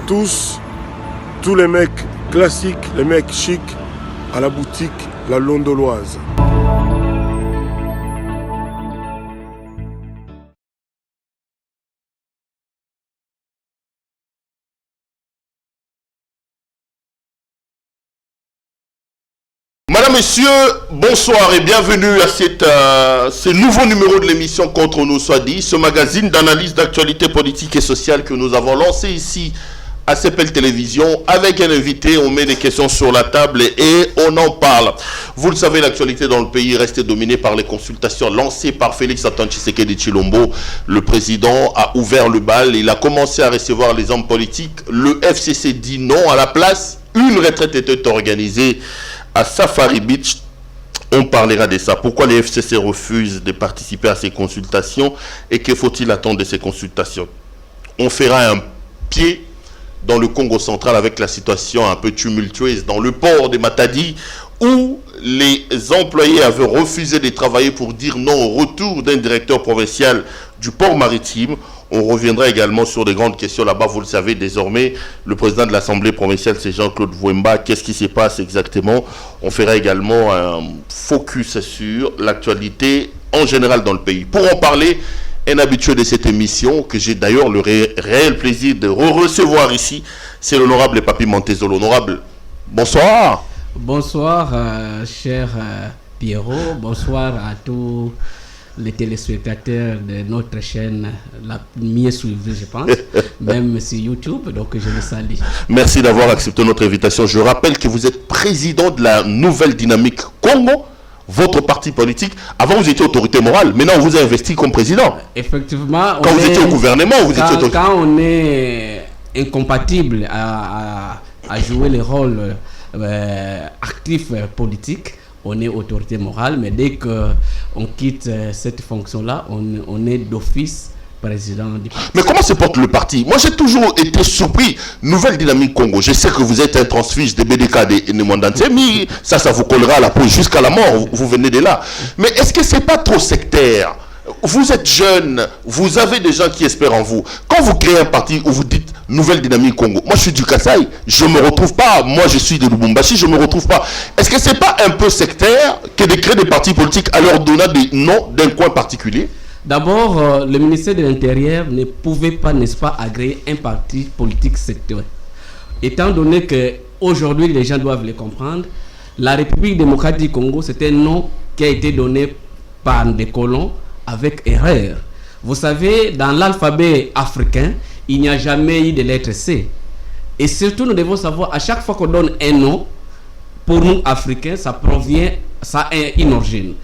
tous les mecs classiques, les mecs chics à la boutique La Londoloise. Madame, Messieurs, bonsoir et bienvenue à ce nouveau numéro de l'émission Contre nous soit dit, ce magazine d'analyse d'actualité politique et sociale que nous avons lancé ici à CPL Télévision avec un invité. On met des questions sur la table et on en parle. Vous le savez, l'actualité dans le pays reste dominée par les consultations lancées par Félix Antoine Tshisekedi Tshilombo. Le président a ouvert le bal, il a commencé à recevoir les hommes politiques. Le FCC dit non à la place. Une retraite était organisée à Safari Beach. On parlera de ça. Pourquoi les FCC refusent de participer à ces consultations et que faut-il attendre de ces consultations? On fera un pied dans le Congo central avec la situation un peu tumultueuse dans le port de Matadi où les employés avaient refusé de travailler pour dire non au retour d'un directeur provincial du port maritime. On reviendra également sur des grandes questions là-bas. Vous le savez désormais, le président de l'Assemblée provinciale, c'est Jean-Claude Vouemba. Qu'est-ce qui se passe exactement? On fera également un focus sur l'actualité en général dans le pays. Pour en parler, un habitué de cette émission, que j'ai d'ailleurs le réel plaisir de recevoir ici, c'est l'honorable Papi Montezo. L'honorable, bonsoir. Bonsoir, cher Pierrot. Bonsoir à tous les téléspectateurs de notre chaîne, la mieux suivie, je pense, même sur YouTube, donc je le salue. Merci d'avoir accepté notre invitation. Je rappelle que vous êtes président de la Nouvelle Dynamique Congo, votre parti politique. Avant, vous étiez autorité morale. Maintenant, on vous a investi comme président. Effectivement. Quand vous étiez au gouvernement, vous étiez autorité. Quand on est incompatible à jouer le rôle actif politique, on est autorité morale, mais dès qu'on quitte cette fonction-là, on est d'office président du parti. Mais comment se porte le parti? Moi, j'ai toujours été surpris. Nouvelle Dynamique Congo, je sais que vous êtes un transfuge de BDK de Nemondance, mais ça vous collera à la peau jusqu'à la mort, vous venez de là. Mais est-ce que c'est pas trop sectaire? Vous êtes jeune, vous avez des gens qui espèrent en vous. Quand vous créez un parti où vous dites Nouvelle Dynamique Congo, moi je suis du Kasaï, je ne me retrouve pas. Moi je suis de Lubumbashi, je ne me retrouve pas. Est-ce que ce n'est pas un peu sectaire que de créer des partis politiques à leur donnant des noms d'un coin particulier? D'abord, le ministère de l'Intérieur ne pouvait pas, n'est-ce pas, agréer un parti politique secteur. Étant donné qu'aujourd'hui les gens doivent le comprendre, la République démocratique du Congo, c'est un nom qui a été donné par des colons avec erreur. Vous savez, dans l'alphabet africain, il n'y a jamais eu de lettre C. Et surtout, nous devons savoir, à chaque fois qu'on donne un nom, pour nous, Africains, ça a une origine.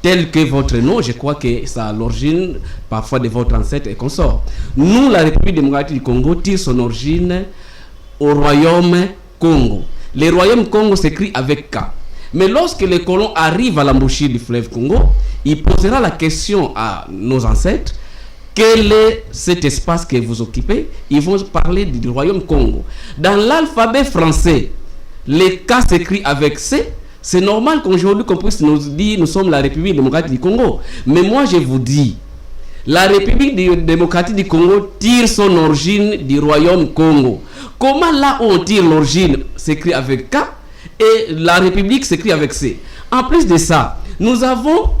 Tel que votre nom, je crois que ça a l'origine, parfois, de votre ancêtre et consort. Nous, la République démocratique du Congo, tire son origine au royaume Congo. Le royaume Congo s'écrit avec K. Mais lorsque les colons arrivent à l'embouchure du fleuve Congo, il posera la question à nos ancêtres, quel est cet espace que vous occupez? Ils vont parler du royaume Congo. Dans l'alphabet français, les K s'écrit avec C. C'est normal qu'aujourd'hui qu'on puisse nous dire nous sommes la République démocratique du Congo. Mais moi je vous dis, la République démocratique du Congo tire son origine du royaume Congo. Comment là où on tire l'origine s'écrit avec K et la République s'écrit avec C? En plus de ça, nous avons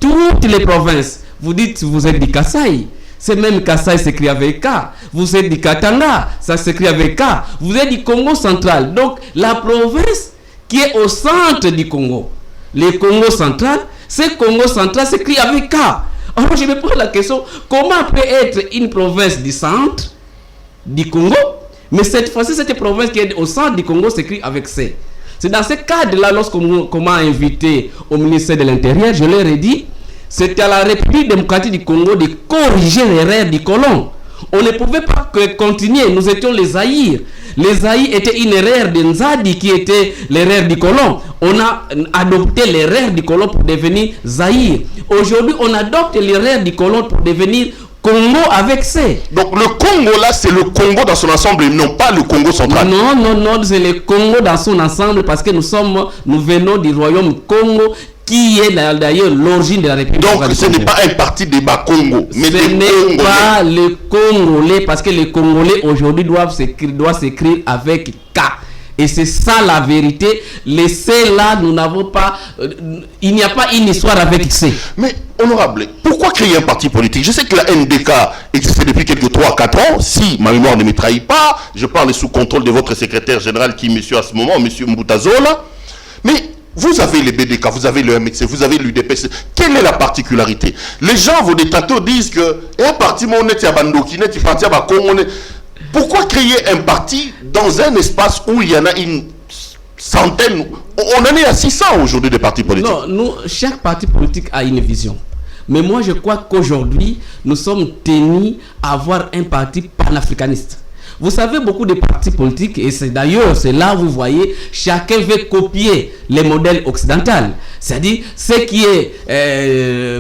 toutes les provinces. Vous dites vous êtes du Kasaï. C'est même Kasaï s'écrit avec K. Vous êtes du Katanga, ça s'écrit avec K. Vous êtes du Congo central. Donc la province qui est au centre du Congo, le Congo central, ce Congo central s'écrit avec K. Alors je me pose la question, comment peut être une province du centre du Congo, mais cette fois-ci cette province qui est au centre du Congo s'écrit avec C? C'est dans ce cadre-là, lorsqu'on m'a invité au ministère de l'Intérieur, je leur ai dit, c'était à la République démocratique du Congo de corriger l'erreur du colon. On ne pouvait pas continuer, nous étions les Zaïre. Les Zaïre étaient une erreur de Nzadi qui était l'erreur du colon. On a adopté l'erreur du colon pour devenir Zaïre. Aujourd'hui, on adopte l'erreur du colon pour devenir Congo avec C. Donc le Congo là, c'est le Congo dans son ensemble et non pas le Congo central. Non, c'est le Congo dans son ensemble parce que nous venons du royaume Congo qui est d'ailleurs l'origine de la République. Donc ce n'est pas un parti des Bas-Congo, mais ce n'est pas le Congolais parce que les Congolais aujourd'hui doivent s'écrire avec K. Et c'est ça la vérité. Les C là, nous n'avons pas... il n'y a pas une histoire avec C. Mais honorable, pourquoi créer un parti politique? Je sais que la NDK existe depuis quelques 3-4 ans. Si ma mémoire ne me trahit pas, je parle sous contrôle de votre secrétaire général qui est monsieur à ce moment, monsieur Mboutazola. Mais vous avez les BDK, vous avez le MXC, vous avez l'UDPS. Quelle est la particularité? Les gens, vos détracteurs disent que un parti monet à Bandoki, un parti à Bakongo. Pourquoi créer un parti dans un espace où il y en a une centaine? On en est à 600 aujourd'hui des partis politiques. Non, chaque parti politique a une vision. Mais moi, je crois qu'aujourd'hui, nous sommes tenus à avoir un parti panafricaniste. Vous savez, beaucoup de partis politiques, et c'est d'ailleurs, c'est là où vous voyez, chacun veut copier les modèles occidentaux. C'est-à-dire, ce qui est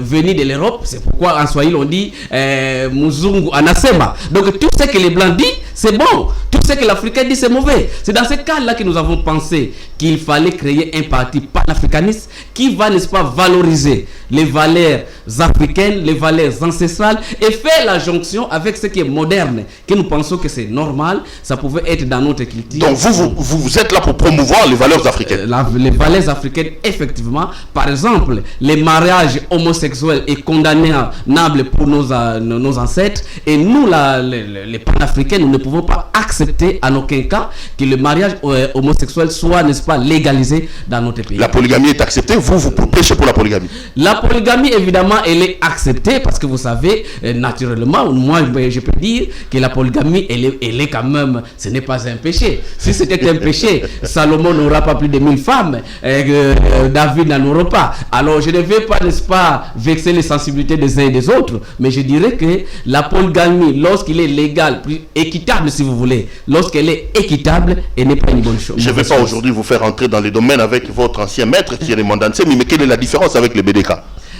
venu de l'Europe, c'est pourquoi en Swahili on dit Muzungu Anasema. Donc tout ce que les Blancs disent, c'est bon. Tout ce que l'Africain dit, c'est mauvais. C'est dans ce cas-là que nous avons pensé qu'il fallait créer un parti panafricaniste qui va, n'est-ce pas, valoriser les valeurs africaines, les valeurs ancestrales et faire la jonction avec ce qui est moderne, que nous pensons que c'est normal, ça pouvait être dans notre culture. Donc vous êtes là pour promouvoir les valeurs africaines. Les valeurs africaines, effectivement. Par exemple, les mariages homosexuels est condamnable pour nos ancêtres. Et nous, les panafricains, nous ne pouvons pas accepter en aucun cas que le mariage homosexuel soit, n'est-ce pas, légalisé dans notre pays. La polygamie est acceptée, vous prêchez pour la polygamie? La polygamie, évidemment, elle est acceptée parce que vous savez, naturellement, moi je peux dire que la polygamie, elle est quand même, ce n'est pas un péché. Si c'était un péché, Salomon n'aura pas plus de 1000 femmes, David n'en aura pas. Alors je ne vais pas, n'est-ce pas, vexer les sensibilités des uns et des autres, mais je dirais que la polygamie, lorsqu'il est légal, plus équitable si vous voulez, lorsqu'elle est équitable, elle n'est pas une bonne chose. Je ne vais pas aujourd'hui vous faire entrer dans les domaines avec votre ancien maître qui est le Mandansemi, mais quelle est la différence avec les BDK?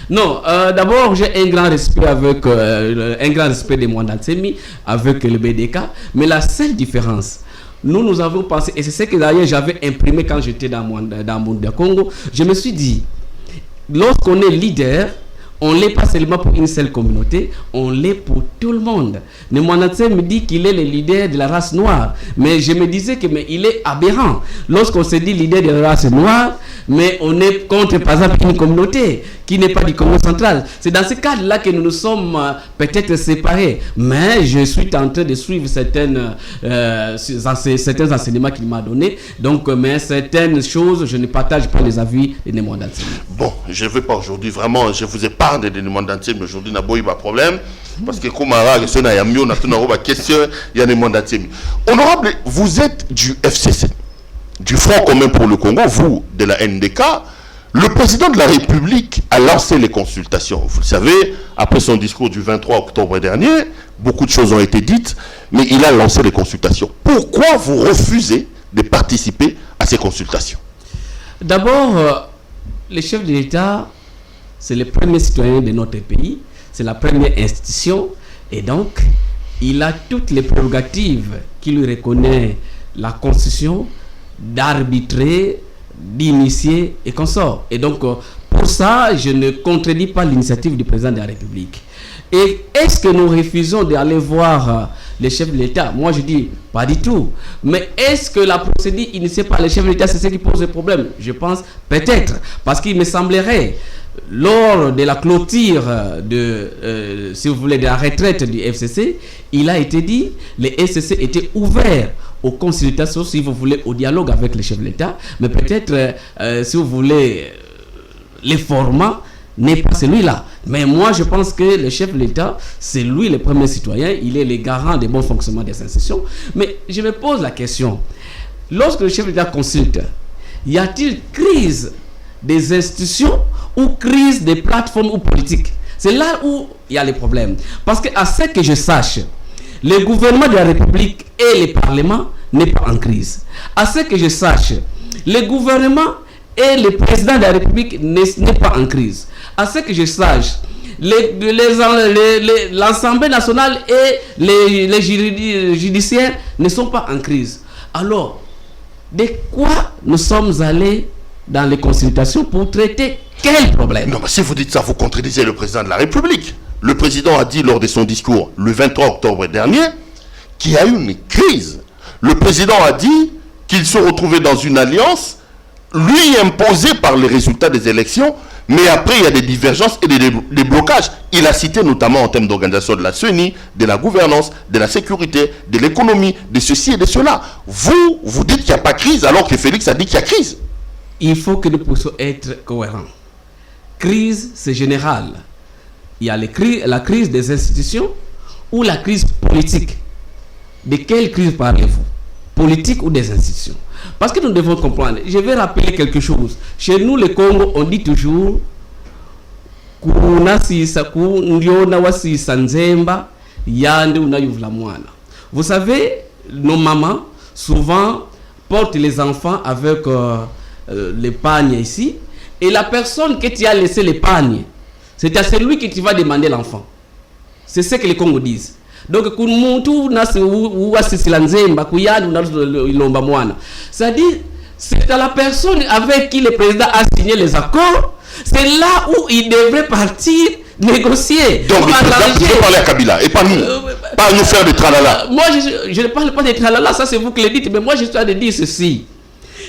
Non, d'abord j'ai un grand respect des Mandansemi avec le BDK, mais la seule différence, nous avons pensé, et c'est ce que d'ailleurs j'avais imprimé quand j'étais dans Monde Congo, je me suis dit, lorsqu'on est leader, on l'est pas seulement pour une seule communauté, on l'est pour tout le monde. Nemwanatsé me dit qu'il est le leader de la race noire, mais je me disais que il est aberrant. Lorsqu'on se dit leader de la race noire, mais on est contre par exemple une communauté qui n'est pas du Congo central. C'est dans ce cadre-là que nous nous sommes peut-être séparés, mais je suis en train de suivre certains enseignements qu'il m'a donnés. Donc, mais certaines choses, je ne partage pas les avis de Nemwanatsé. Bon, je ne veux pas aujourd'hui vraiment, je vous ai parlé de Nemwanatsé, mais aujourd'hui, n'a pas eu de problème. Parce que comme il y a mieux, on a une question, il y a Nemwanatsé. Honorable, vous êtes du FCC, du Front commun pour le Congo, vous, de la NDK. Le président de la République a lancé les consultations. Vous le savez, après son discours du 23 octobre dernier, beaucoup de choses ont été dites, mais il a lancé les consultations. Pourquoi vous refusez de participer à ces consultations? D'abord, le chef de l'État, c'est le premier citoyen de notre pays, c'est la première institution, et donc, il a toutes les prérogatives qui lui reconnaît la Constitution d'arbitrer, d'initier et consort. Et donc, pour ça, je ne contredis pas l'initiative du président de la République. Et est-ce que nous refusons d'aller voir les chefs de l'État? Moi, je dis pas du tout. Mais est-ce que la procédure initiée par les chefs de l'État, c'est ce qui pose le problème? Je pense peut-être. Parce qu'il me semblerait, lors de la clôture si vous voulez, de la retraite du FCC, il a été dit, le FCC était ouvert aux consultations, si vous voulez, au dialogue avec les chefs de l'État, mais peut-être, si vous voulez, les formats n'est pas celui-là. Mais moi, je pense que le chef de l'État, c'est lui le premier citoyen, il est le garant du bon fonctionnement des institutions. Mais je me pose la question, lorsque le chef de l'État consulte, y a-t-il crise des institutions ou crise des plateformes ou politiques? C'est là où il y a les problèmes. Parce que, à ce que je sache, le gouvernement de la République et le Parlement n'est pas en crise. À ce que je sache, le gouvernement et le président de la République n'est pas en crise. À ce que je sache, l'Assemblée nationale et les judiciaires ne sont pas en crise. Alors, de quoi nous sommes allés dans les consultations pour traiter quel problème? Non, mais si vous dites ça, vous contredisez le président de la République. Le président a dit lors de son discours le 23 octobre dernier qu'il y a eu une crise. Le président a dit qu'il se retrouvait dans une alliance, lui imposée par les résultats des élections, mais après il y a des divergences et des blocages. Il a cité notamment en termes d'organisation de la CENI, de la gouvernance, de la sécurité, de l'économie, de ceci et de cela. Vous dites qu'il n'y a pas de crise alors que Félix a dit qu'il y a crise. Il faut que nous puissions être cohérents. Crise, c'est général. Il y a la crise des institutions ou la crise politique. De quelle crise parlez-vous? Politique ou des institutions? Parce que nous devons comprendre. Je vais rappeler quelque chose. Chez nous, le Congo, on dit toujours vous savez, nos mamans, souvent, portent les enfants avec l'épargne ici. Et la personne que tu as laissé l'épargne, c'est à celui que tu vas demander l'enfant. C'est ce que les Congos disent. Donc, c'est-à-dire, c'est à la personne avec qui le président a signé les accords, c'est là où il devrait partir négocier. Donc, vous parlez à Kabila et pas nous. Pas nous faire des tralala. Moi, je ne parle pas des tralala, ça c'est vous qui le dites, mais moi je suis en train de dire ceci.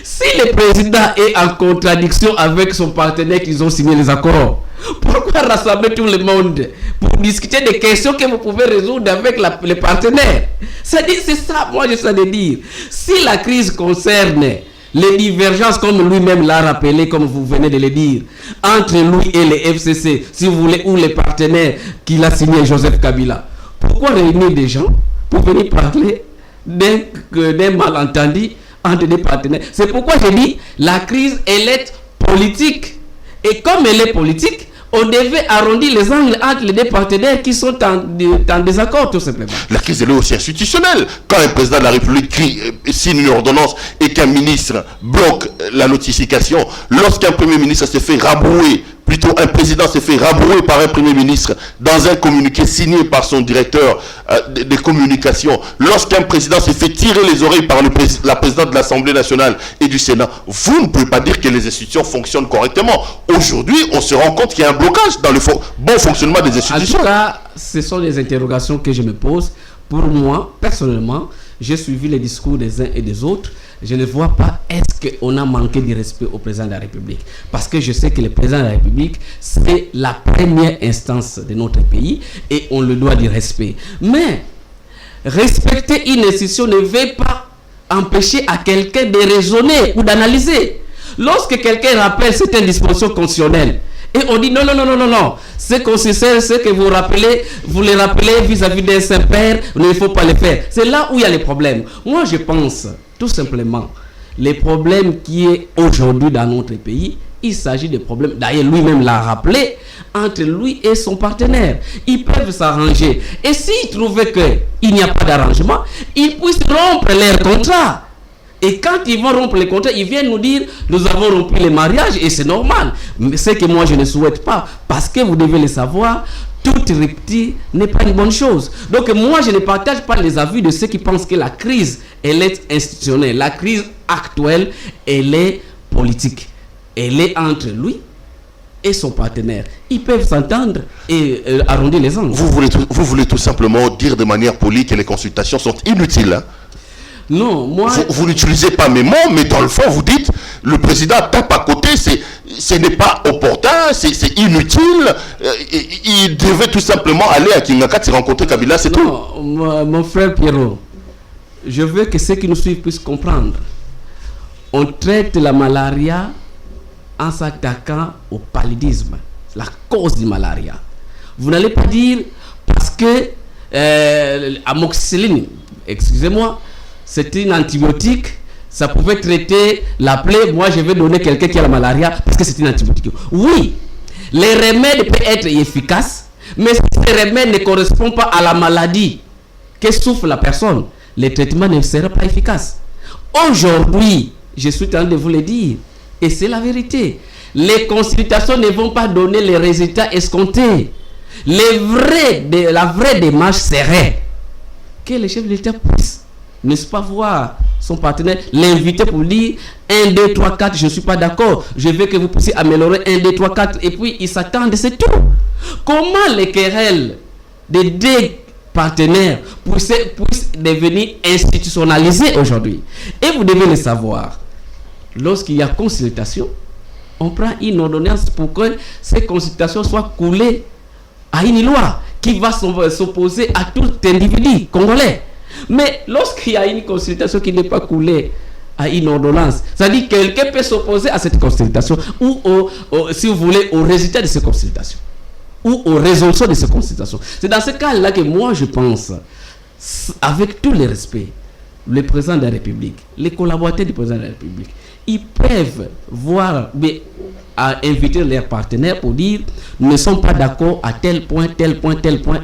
Si le président est en contradiction avec son partenaire qu'ils ont signé les accords, pourquoi rassembler tout le monde pour discuter des questions que vous pouvez résoudre avec les partenaires? C'est ça, moi je suis en train de dire. Si la crise concerne les divergences, comme lui-même l'a rappelé, comme vous venez de le dire, entre lui et les FCC, si vous voulez, ou les partenaires qu'il a signé, Joseph Kabila, pourquoi réunir des gens pour venir parler d'un malentendu entre des partenaires? C'est pourquoi je dis la crise, elle est politique. Et comme elle est politique, on devait arrondir les angles entre les deux partenaires qui sont en désaccord, tout simplement. La crise, elle est aussi institutionnelle. Quand un président de la République signe une ordonnance et qu'un ministre bloque la notification, lorsqu'un premier ministre se fait rabrouer, plutôt un président se fait rabrouer par un premier ministre dans un communiqué signé par son directeur des communications, lorsqu'un président se fait tirer les oreilles par la présidente de l'Assemblée nationale et du Sénat, vous ne pouvez pas dire que les institutions fonctionnent correctement. Aujourd'hui, on se rend compte qu'il y a un blocage dans le bon fonctionnement des institutions. En tout cas, ce sont des interrogations que je me pose. Pour moi, personnellement, j'ai suivi les discours des uns et des autres. Je ne vois pas est-ce qu'on a manqué de respect au président de la République. Parce que je sais que le président de la République, c'est la première instance de notre pays et on le doit du respect. Mais respecter une institution ne veut pas empêcher à quelqu'un de raisonner ou d'analyser. Lorsque quelqu'un rappelle certaines dispositions constitutionnelles, et on dit non, c'est constitutionnel, ce que vous les rappelez vis-à-vis d'un Saint-Père, il ne faut pas le faire. C'est là où il y a les problèmes. Moi, je pense, tout simplement, les problèmes qui est aujourd'hui dans notre pays, il s'agit de problèmes, d'ailleurs lui-même l'a rappelé, entre lui et son partenaire. Ils peuvent s'arranger. Et s'ils trouvaient qu'il n'y a pas d'arrangement, ils puissent rompre leur contrat. Et quand ils vont rompre les contrats, ils viennent nous dire nous avons rompu les mariages et c'est normal. Mais c'est que moi je ne souhaite pas, parce que vous devez le savoir, toute rupture n'est pas une bonne chose. Donc moi je ne partage pas les avis de ceux qui pensent que la crise elle est institutionnelle. La crise actuelle elle est politique. Elle est entre lui et son partenaire. Ils peuvent s'entendre et arrondir les angles. Vous voulez tout simplement dire de manière polie que les consultations sont inutiles, hein? Non, moi... Vous n'utilisez pas mes mots, mais dans le fond, vous dites, le président tape à côté, ce n'est pas opportun, c'est inutile, il devait tout simplement aller à Kingakati rencontrer Kabila, c'est tout. Non, mon frère Pierrot, je veux que ceux qui nous suivent puissent comprendre. On traite la malaria en s'attaquant au paludisme, la cause du malaria. Vous n'allez pas dire, parce que amoxicilline, excusez-moi, c'est une antibiotique, ça pouvait traiter la plaie. Moi, je vais donner quelqu'un qui a la malaria parce que c'est une antibiotique. Oui, les remèdes peuvent être efficaces, mais si ces remèdes ne correspondent pas à la maladie que souffre la personne, le traitement ne sera pas efficace. Aujourd'hui, je suis en train de vous le dire, et c'est la vérité. Les consultations ne vont pas donner les résultats escomptés. la vraie démarche serait que le chef de l'État puisse, n'est-ce pas, voir son partenaire, l'inviter pour dire 1, 2, 3, 4, je ne suis pas d'accord, je veux que vous puissiez améliorer 1, 2, 3, 4, et puis ils s'attendent, c'est tout. Comment les querelles des deux partenaires puissent devenir institutionnalisées aujourd'hui? Et vous devez le savoir, lorsqu'il y a consultation, on prend une ordonnance pour que ces consultations soient coulées à une loi qui va s'opposer à tout individu congolais. Mais lorsqu'il y a une consultation qui n'est pas coulée à une ordonnance, c'est-à-dire que quelqu'un peut s'opposer à cette consultation ou si vous voulez, au résultat de ces consultations ou aux résolutions de ces consultations. C'est dans ce cas-là que moi je pense, avec tout le respect, le président de la République, les collaborateurs du président de la République, ils peuvent voir, mais à inviter leurs partenaires pour dire nous ne sommes pas d'accord à tel point,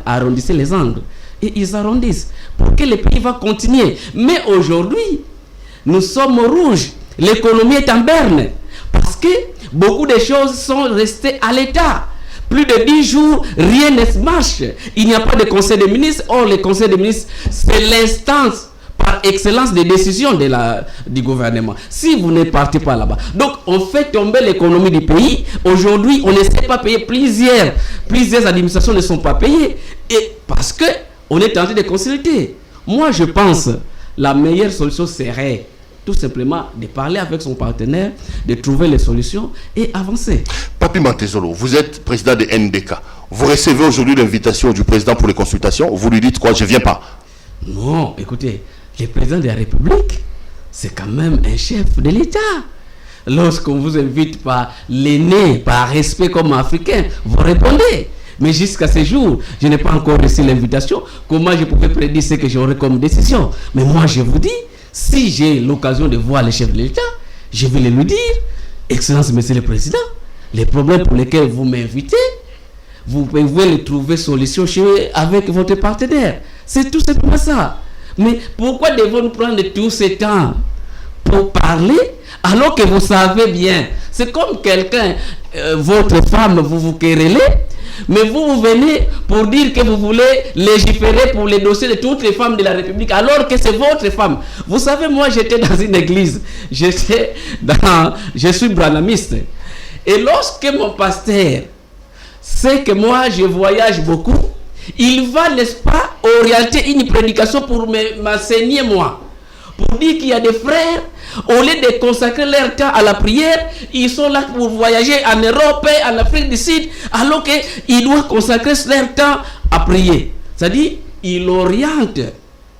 arrondissez les angles. Et ils arrondissent pour que le pays va continuer. Mais aujourd'hui, nous sommes au rouge. L'économie est en berne. Parce que beaucoup de choses sont restées à l'état. Plus de 10 jours, rien ne marche. Il n'y a pas de conseil des ministres. Or, le conseil des ministres, c'est l'instance par excellence des décisions du gouvernement. Si vous ne partez pas là-bas. Donc, on fait tomber l'économie du pays. Aujourd'hui, on ne sait pas payer. Plusieurs administrations ne sont pas payées. Et parce que on est en train de consulter. Moi, je pense la meilleure solution serait tout simplement de parler avec son partenaire, de trouver les solutions et avancer. Papi Mantezolo, vous êtes président de NDK. Vous recevez aujourd'hui l'invitation du président pour les consultations. Vous lui dites quoi? Je ne viens pas. Non, écoutez, le président de la République, c'est quand même un chef de l'État. Lorsqu'on vous invite par l'aîné, par respect comme Africain, vous répondez. Mais jusqu'à ce jour, je n'ai pas encore reçu l'invitation. Comment je pouvais prédire ce que j'aurais comme décision? Mais moi, je vous dis, si j'ai l'occasion de voir le chef de l'État, je vais lui dire, Excellence, Monsieur le Président, les problèmes pour lesquels vous m'invitez, vous pouvez les trouver solution avec votre partenaire. C'est tout simplement ça. Mais pourquoi devons-nous prendre tout ce temps pour parler alors que vous savez bien? C'est comme quelqu'un, votre femme, vous querellez, mais vous venez pour dire que vous voulez légiférer pour les dossiers de toutes les femmes de la République, alors que c'est votre femme. Vous savez, moi, j'étais dans une église. Je suis branhamiste. Et lorsque mon pasteur sait que moi, je voyage beaucoup, il va, n'est-ce pas, orienter une prédication pour m'enseigner, moi. Pour dire qu'il y a des frères, au lieu de consacrer leur temps à la prière, ils sont là pour voyager en Europe, en Afrique du Sud, alors qu'ils doivent consacrer leur temps à prier. C'est-à-dire, il oriente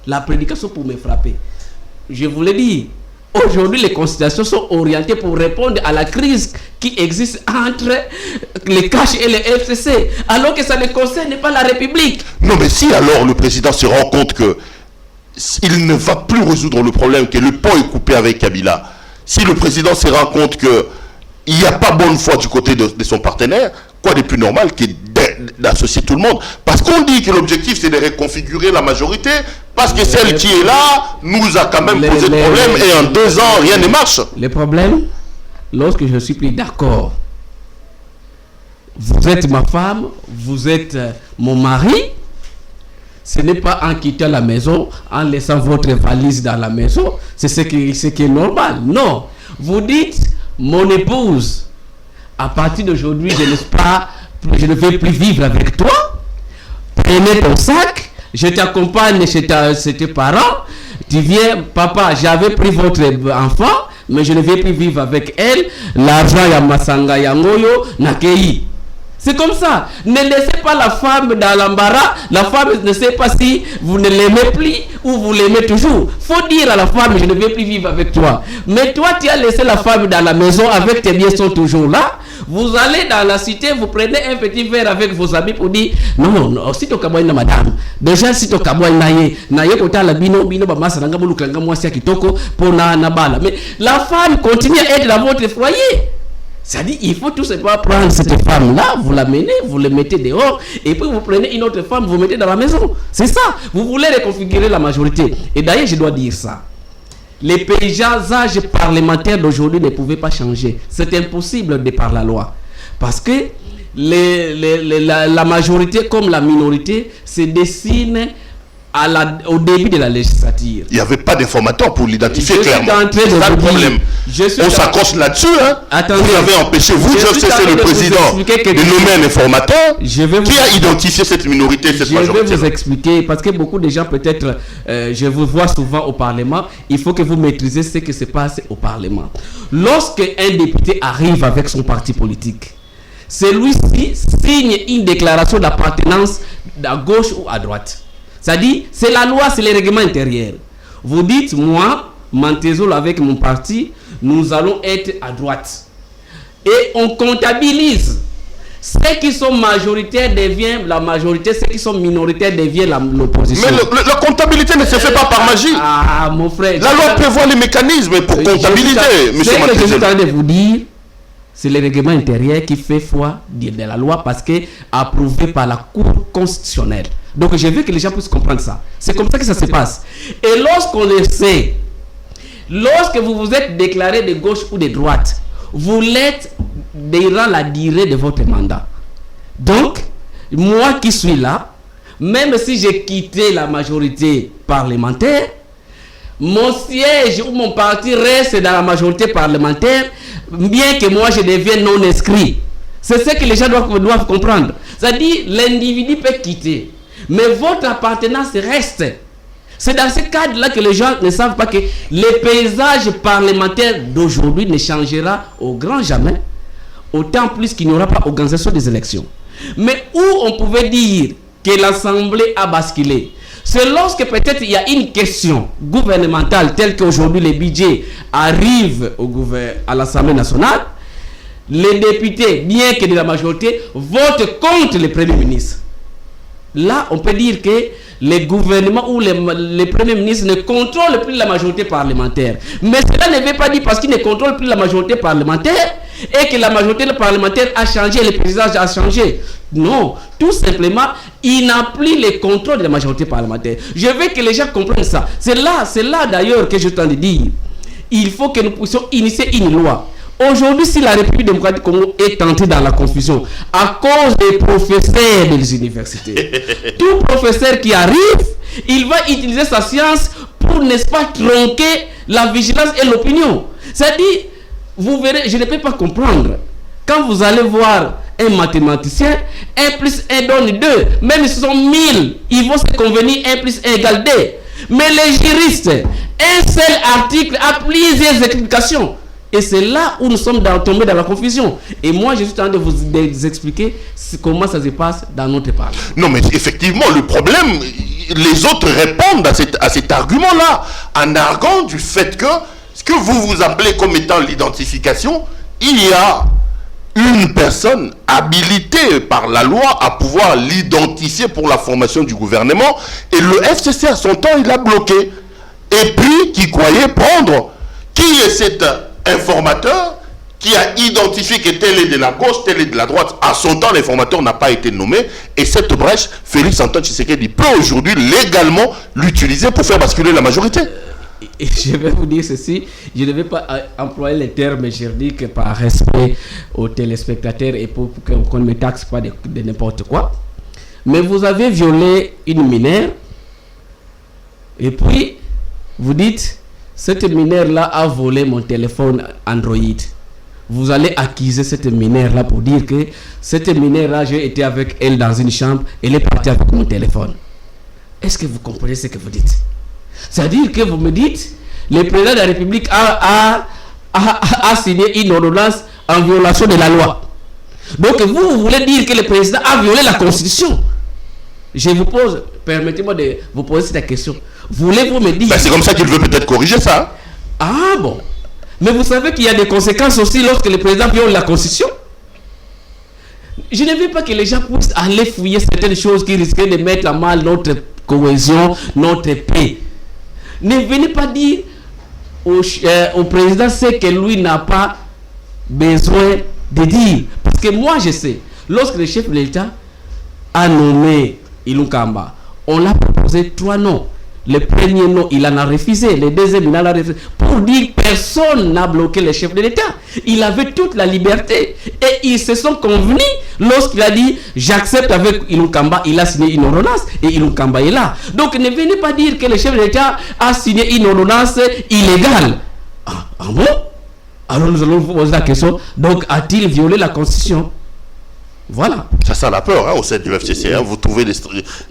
la prédication pour me frapper. Je vous l'ai dit, aujourd'hui, les consultations sont orientées pour répondre à la crise qui existe entre les CACH et les FCC, alors que ça ne concerne pas la République. Non, mais si alors le président se rend compte que il ne va plus résoudre le problème, que le pont est coupé avec Kabila. Si le président se rend compte qu'il n'y a pas bonne foi du côté de son partenaire, quoi de plus normal que d'associer tout le monde? Parce qu'on dit que l'objectif c'est de reconfigurer la majorité, parce que celle qui est là nous a quand même posé de problème et en 2 ans rien ne marche. Le problème, lorsque je suis plus d'accord, vous êtes ma femme, vous êtes mon mari, ce n'est pas en quittant la maison, en laissant votre valise dans la maison, c'est ce qui est normal. Non. Vous dites, mon épouse, à partir d'aujourd'hui, je ne vais plus vivre avec toi. Prenez ton sac, je t'accompagne chez tes parents. Tu viens, papa, j'avais pris votre enfant, mais je ne vais plus vivre avec elle. L'argent, ya masanga, ya ngoyo, nakei. C'est comme ça. Ne laissez pas la femme dans l'embarras. La femme ne sait pas si vous ne l'aimez plus ou vous l'aimez toujours. Faut dire à la femme, je ne vais plus vivre avec toi. Mais toi, tu as laissé la femme dans la maison avec tes biens sont toujours là. Vous allez dans la cité, vous prenez un petit verre avec vos amis pour dire non, si tu as madame. Déjà, si tu as naye kota la bino bamasa nanga mulukanga mwasi kitoko pour na bala. Mais la femme continue à être dans votre foyer. C'est-à-dire, il faut tout simplement prendre cette femme-là, vous la menez, vous la mettez dehors, et puis vous prenez une autre femme, vous mettez dans la maison. C'est ça. Vous voulez reconfigurer la majorité. Et d'ailleurs, je dois dire ça. Les paysages parlementaires d'aujourd'hui ne pouvaient pas changer. C'est impossible de par la loi. Parce que la majorité comme la minorité se dessinent au début de la législature. Il n'y avait pas d'informateur pour l'identifier clairement. C'est ça le problème. On s'accroche là-dessus. Hein. Attendez, vous avez empêché, c'est le président, de nommer un informateur qui a identifié cette minorité, cette majorité. Je vais vous expliquer, parce que beaucoup de gens, peut-être, je vous vois souvent au Parlement, il faut que vous maîtrisez ce qui se passe au Parlement. Lorsque un député arrive avec son parti politique, celui-ci signe une déclaration d'appartenance à gauche ou à droite. C'est-à-dire, c'est la loi, c'est le règlement intérieur. Vous dites, moi, Mantezo, avec mon parti, nous allons être à droite. Et on comptabilise. Ceux qui sont majoritaires deviennent la majorité, ceux qui sont minoritaires deviennent l'opposition. Mais la comptabilité ne se fait pas par magie. Ah, mon frère. La loi prévoit les mécanismes pour comptabiliser, monsieur Mantezo. Ce que je suis en train de vous dire, c'est le règlement intérieur qui fait foi de la loi parce que approuvé par la Cour constitutionnelle. Donc je veux que les gens puissent comprendre ça. C'est comme ça que ça se passe. Et lorsqu'on le sait, lorsque vous vous êtes déclaré de gauche ou de droite, vous l'êtes durant la durée de votre mandat. Donc, moi qui suis là, même si j'ai quitté la majorité parlementaire, mon siège ou mon parti reste dans la majorité parlementaire, bien que moi je devienne non inscrit. C'est ce que les gens doivent comprendre. C'est-à-dire, l'individu peut quitter, mais votre appartenance reste. C'est dans ce cadre-là que les gens ne savent pas que le paysage parlementaire d'aujourd'hui ne changera au grand jamais, autant plus qu'il n'y aura pas organisation des élections. Mais où on pouvait dire que l'Assemblée a basculé, c'est lorsque peut-être il y a une question gouvernementale telle qu'aujourd'hui les budgets arrivent à l'Assemblée nationale, les députés, bien que de la majorité, votent contre le Premier ministre. Là, on peut dire que les gouvernements ou les premiers ministres ne contrôlent plus la majorité parlementaire. Mais cela ne veut pas dire parce qu'ils ne contrôlent plus la majorité parlementaire et que la majorité parlementaire a changé, le paysage a changé. Non, tout simplement, il n'a plus le contrôle de la majorité parlementaire. Je veux que les gens comprennent ça. C'est là d'ailleurs que je t'en ai dit. Il faut que nous puissions initier une loi. Aujourd'hui, si la République démocratique du Congo est tentée dans la confusion à cause des professeurs des universités, tout professeur qui arrive, il va utiliser sa science pour, n'est-ce pas, tronquer la vigilance et l'opinion. C'est-à-dire, vous verrez, je ne peux pas comprendre. Quand vous allez voir un mathématicien, 1 plus 1 donne 2. Même si ce sont 1000, ils vont se convenir 1 plus 1 égale 2. Mais les juristes, un seul article a plusieurs explications. Et c'est là où nous sommes tombés dans la confusion. Et moi, je suis en train de vous expliquer comment ça se passe dans notre parlement. Non, mais effectivement, le problème, les autres répondent à cet argument-là, en arguant du fait que ce que vous appelez comme étant l'identification, il y a une personne habilitée par la loi à pouvoir l'identifier pour la formation du gouvernement. Et le FCC, à son temps, il a bloqué. Et puis, qui croyait prendre qui est cet informateur qui a identifié que tel est de la gauche, tel est de la droite. À son temps, l'informateur n'a pas été nommé. Et cette brèche, Félix Antoine Tshisekedi peut aujourd'hui légalement l'utiliser pour faire basculer la majorité. Je vais vous dire ceci, je ne vais pas employer les termes juridiques par respect aux téléspectateurs et pour qu'on ne me taxe pas de n'importe quoi. Mais vous avez violé une mineure et puis vous dites, cette mineure-là a volé mon téléphone Android. Vous allez accuser cette mineure-là pour dire que cette mineure-là, j'ai été avec elle dans une chambre, elle est partie avec mon téléphone. Est-ce que vous comprenez ce que vous dites? C'est-à-dire que vous me dites, le président de la République a signé une ordonnance en violation de la loi. Donc vous voulez dire que le président a violé la Constitution? Je vous pose, permettez-moi de vous poser cette question. Voulez-vous me dire... c'est comme ça qu'il veut peut-être corriger ça. Ah bon. Mais vous savez qu'il y a des conséquences aussi lorsque le président viole la Constitution. Je ne veux pas que les gens puissent aller fouiller certaines choses qui risqueraient de mettre à mal notre cohésion, notre paix. Ne venez pas dire au président ce que lui n'a pas besoin de dire. Parce que moi je sais, lorsque le chef de l'État a nommé Ilunga Kamba, on l'a proposé 3 noms. Le premier non, il en a refusé. Le deuxième, il en a refusé. Pour dire que personne n'a bloqué le chef de l'État. Il avait toute la liberté. Et ils se sont convenus lorsqu'il a dit j'accepte avec Iloukamba. Il a signé une ordonnance et Iloukamba est là. Donc ne venez pas dire que le chef de l'État a signé une ordonnance illégale. Ah bon? Alors nous allons vous poser la question. Donc a-t-il violé la Constitution? Voilà. Ça sent la peur au sein du FCC. Vous trouvez des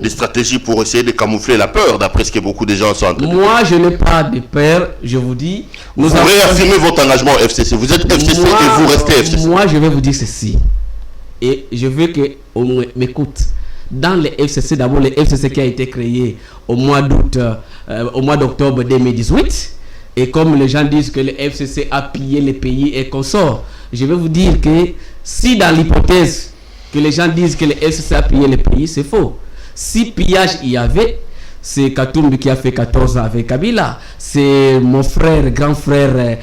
stratégies pour essayer de camoufler la peur, d'après ce que beaucoup de gens sont en train de dire. Moi, je n'ai pas de peur, je vous dis. Vous réaffirmez votre engagement au FCC. Vous êtes FCC et vous restez FCC. Moi, je vais vous dire ceci. Et je veux qu'on m'écoute. Dans les FCC, d'abord, le FCC qui a été créé au mois d'octobre 2018. Et comme les gens disent que le FCC a pillé les pays et consorts, je vais vous dire que si dans l'hypothèse que les gens disent que le FCC a pillé les pays, c'est faux. Si pillage il y avait, c'est Katumbi qui a fait 14 ans avec Kabila. C'est mon frère, grand frère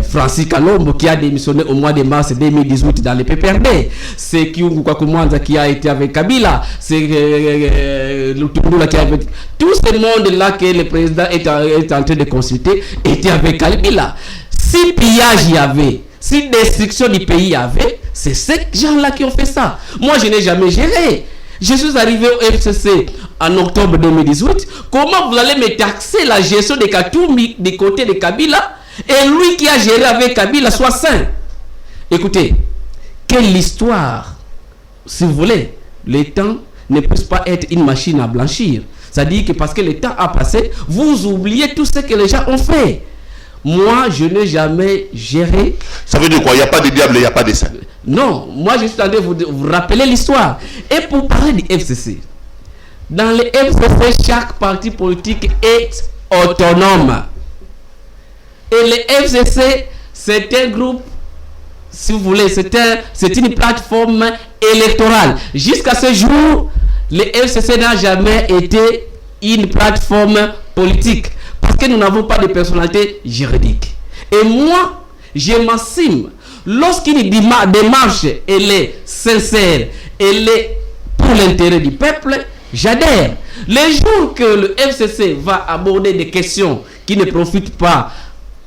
Francis Kalombo qui a démissionné au mois de mars 2018 dans le PPRD. C'est Kyungu Kwakumwanza qui a été avec Kabila. C'est Lutundula qui a été... Tout ce monde-là que le président est en train de consulter était avec Kabila. Si pillage il y avait, si destruction du pays il y avait, c'est ces gens-là qui ont fait ça. Moi, je n'ai jamais géré. Je suis arrivé au FCC en octobre 2018. Comment vous allez me taxer la gestion de Katumbi du côté de Kabila et lui qui a géré avec Kabila soit sain? Écoutez, quelle histoire, si vous voulez, le temps ne peut pas être une machine à blanchir. C'est-à-dire que parce que le temps a passé, vous oubliez tout ce que les gens ont fait. Moi, je n'ai jamais géré. Ça veut dire quoi? Il n'y a pas de diable, il n'y a pas de saint. Non, moi je suis en train de vous rappeler l'histoire. Et pour parler du FCC, dans le FCC, chaque parti politique est autonome. Et le FCC, c'est un groupe, si vous voulez, c'est une plateforme électorale. Jusqu'à ce jour, le FCC n'a jamais été une plateforme politique. Parce que nous n'avons pas de personnalité juridique. Et moi, je m'assume. Lorsqu'une démarche elle est sincère, elle est pour l'intérêt du peuple, j'adhère. Les jours que le FCC va aborder des questions qui ne profitent pas